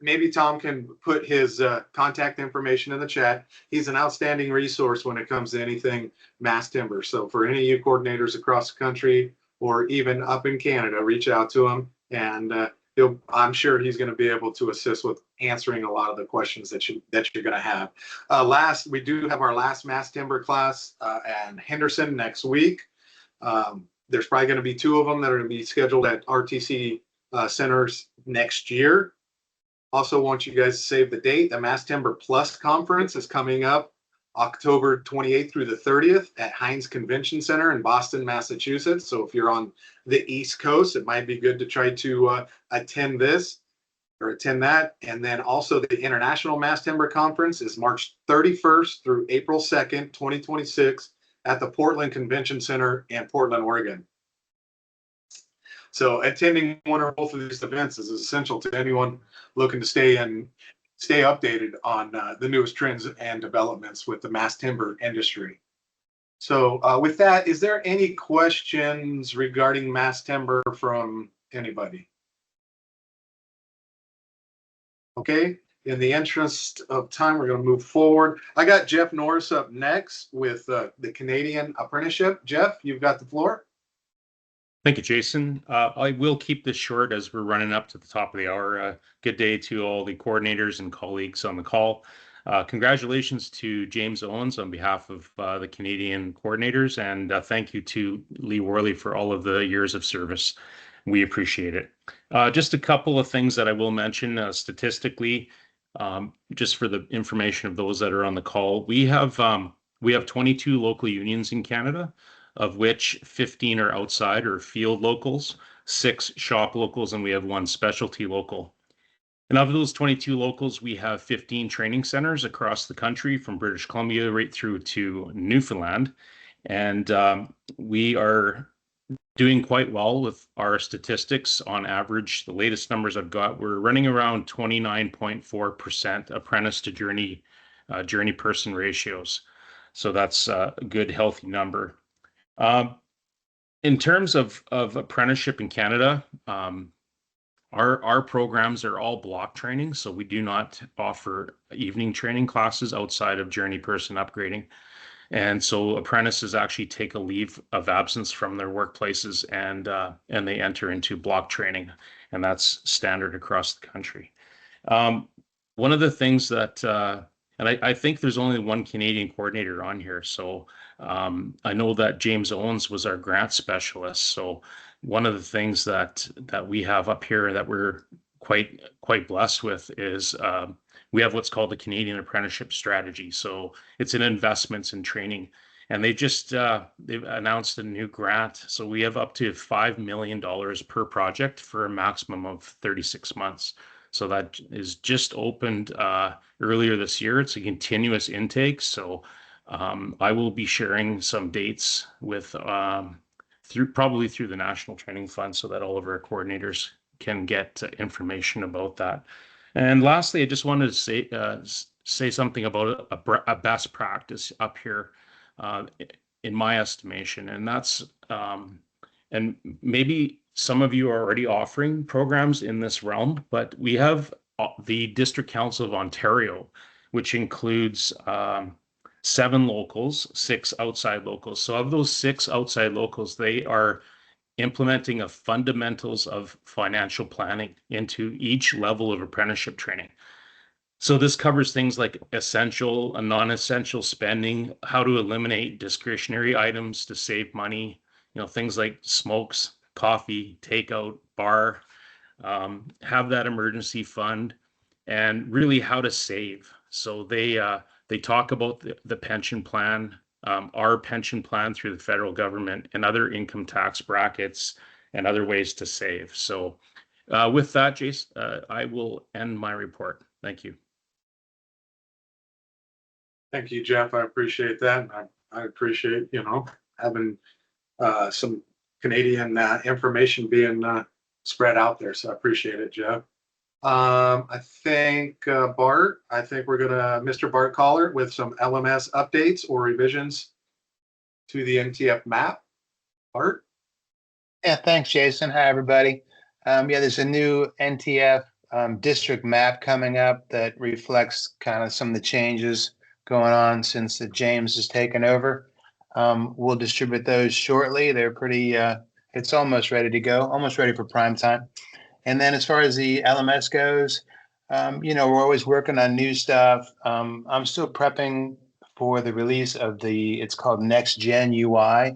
maybe Tom can put his contact information in the chat. He's an outstanding resource when it comes to anything mass timber. So for any of you coordinators across the country, or even up in Canada, reach out to him, and I'm sure he's going to be able to assist with answering a lot of the questions that you're going to have. We do have our last mass timber class in Henderson next week. There's probably going to be 2 of them that are going to be scheduled at RTC centers next year. Also want you guys to save the date. The Mass Timber Plus Conference is coming up October 28th through the 30th at Heinz Convention Center in Boston, Massachusetts. So if you're on the East Coast, it might be good to try to attend this or attend that. And then also the International Mass Timber Conference is March 31st through April 2nd, 2026 at the Portland Convention Center in Portland, Oregon. So attending one or both of these events is essential to anyone looking to stay updated on the newest trends and developments with the mass timber industry. So with that, is there any questions regarding mass timber from anybody? Okay, in the interest of time, we're going to move forward. I got Jeff Norris up next with the Canadian apprenticeship. Jeff, you've got the floor.
Thank you, Jason. I will keep this short as we're running up to the top of the hour. Good day to all the coordinators and colleagues on the call. Congratulations to James Owens on behalf of the Canadian coordinators, and thank you to Lee Worley for all of the years of service. We appreciate it. Just a couple of things that I will mention statistically, just for the information of those that are on the call. We have 22 local unions in Canada, of which 15 are outside or field locals, 6 shop locals, and we have 1 specialty local. And of those 22 locals, we have 15 training centers across the country from British Columbia right through to Newfoundland. And we are doing quite well with our statistics on average. The latest numbers I've got, we're running around 29.4% apprentice to journey person ratios. So that's a good, healthy number. In terms of apprenticeship in Canada, our programs are all block training, so we do not offer evening training classes outside of journey person upgrading. And so apprentices actually take a leave of absence from their workplaces and they enter into block training, and that's standard across the country. One of the things that and I think there's only 1 Canadian coordinator on here. So I know that James Owens was our grant specialist. So one of the things that we have up here that we're quite blessed with is we have what's called the Canadian Apprenticeship Strategy. So it's an investments in training. And they've announced a new grant. So we have up to $5 million per project for a maximum of 36 months. So that is just opened earlier this year. It's a continuous intake. So I will be sharing some dates with probably through the National Training Fund so that all of our coordinators can get information about that. And lastly, I just wanted to say something about a best practice up here in my estimation. And that's, and maybe some of you are already offering programs in this realm, but we have the District Council of Ontario, which includes 7 locals, 6 outside locals. So of those 6 outside locals, they are implementing a fundamentals of financial planning into each level of apprenticeship training. So this covers things like essential and non-essential spending, how to eliminate discretionary items to save money, things like smokes, coffee, takeout, bar, have that emergency fund, and really how to save. So they talk about the pension plan, our pension plan through the federal government, and other income tax brackets and other ways to save. So with that, Jason, I will end my report. Thank you.
Thank you, Jeff. I appreciate that. I appreciate, having some Canadian information being spread out there. So I appreciate it, Jeff. I think Bart, Mr. Bart Collart with some LMS updates or revisions to the NTF map. Bart?
Yeah, thanks, Jason. Hi, everybody. There's a new NTF district map coming up that reflects kind of some of the changes going on since James has taken over. We'll distribute those shortly. They're pretty, it's almost ready to go, almost ready for prime time. And then as far as the LMS goes, we're always working on new stuff. I'm still prepping for the release of it's called Next Gen UI,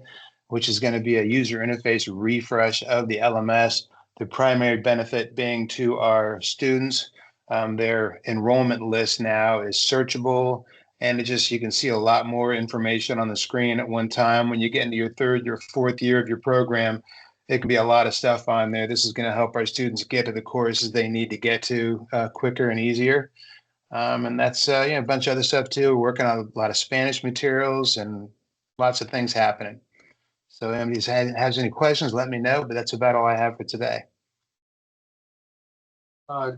which is going to be a user interface refresh of the LMS The primary benefit being to our students. Their enrollment list now is searchable, and you can see a lot more information on the screen at one time. When you get into your third, your fourth year of your program, it can be a lot of stuff on there. This is going to help our students get to the courses they need to get to quicker and easier. And that's a bunch of other stuff too. We're working on a lot of Spanish materials and lots of things happening. So if anybody has any questions, let me know, but that's about all I have for today.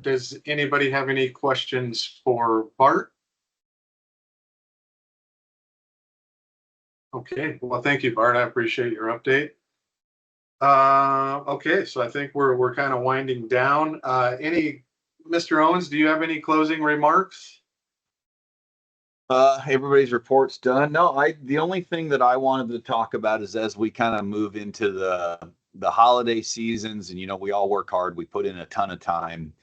Does anybody have any questions for Bart? Okay, well, thank you, Bart. I appreciate your update. Okay, so I think we're kind of winding down. Mr. Owens, do you have any closing remarks?
Everybody's report's done. No, the only thing that I wanted to talk about is as we kind of move into the holiday seasons, and we all work hard, we put in a ton of time,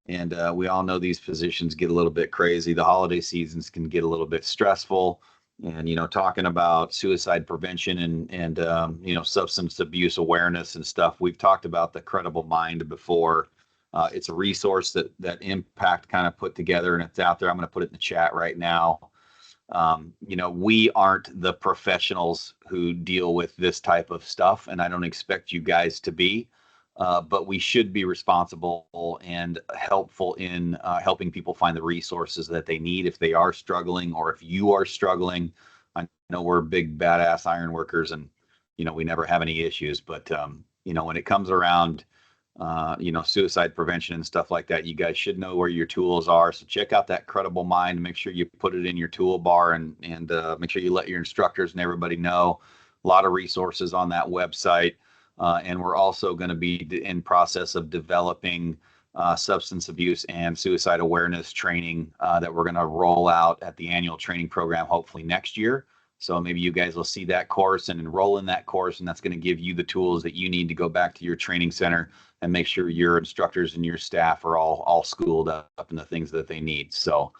and we all know these positions get a little bit crazy. The holiday seasons can get a little bit stressful, and talking about suicide prevention and substance abuse awareness and stuff. We've talked about the Credible Mind before. It's a resource that Impact kind of put together, and it's out there. I'm going to put it in the chat right now. We aren't the professionals who deal with this type of stuff, and I don't expect you guys to be, but we should be responsible and helpful in helping people find the resources that they need if they are struggling, or if you are struggling. I know we're big badass iron workers, and we never have any issues, but when it comes around suicide prevention and stuff like that, you guys should know where your tools are. So check out that Credible Mind. Make sure you put it in your toolbar and make sure you let your instructors and everybody know. A lot of resources on that website. And we're also going to be in process of developing substance abuse and suicide awareness training that we're going to roll out at the annual training program, hopefully next year. So maybe you guys will see that course and enroll in that course, and that's going to give you the tools that you need to go back to your training center and make sure your instructors and your staff are all schooled up in the things that they need. So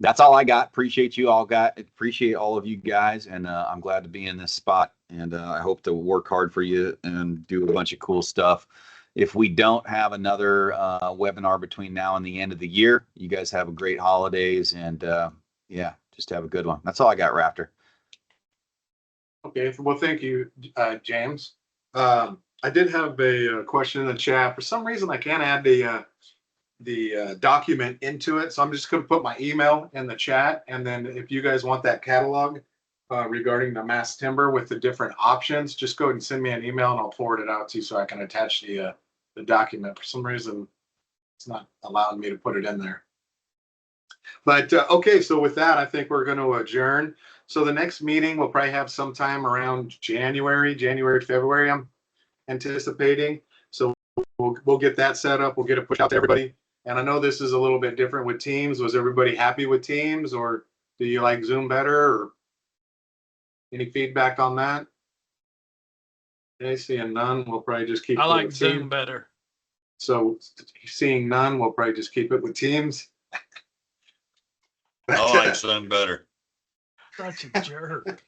that's all I got. Appreciate you all. Appreciate all of you guys, and I'm glad to be in this spot. And I hope to work hard for you and do a bunch of cool stuff. If we don't have another webinar between now and the end of the year, you guys have a great holidays, and yeah, just have a good one. That's all I got, Rafter.
Okay, well, thank you, James. I did have a question in the chat. For some reason, I can't add the document into it, so I'm just going to put my email in the chat, and then if you guys want that catalog regarding the mass timber with the different options, just go ahead and send me an email, and I'll forward it out to you so I can attach the document. For some reason, it's not allowing me to put it in there. But okay, so with that, I think we're going to adjourn. So the next meeting we'll probably have sometime around January, February, I'm anticipating. So we'll get that set up. We'll get it pushed out to everybody. And I know this is a little bit different with Teams. Was everybody happy with Teams, or do you like Zoom better, or any feedback on that? Okay, seeing none, we'll probably just keep it.
I like
with
Zoom
Teams.
better.
So seeing none, we'll probably just keep it with Teams.
I like Zoom better.
Such a jerk.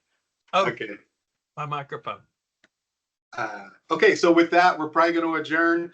Oh,
okay.
My microphone.
Okay, so with that, we're probably going to adjourn.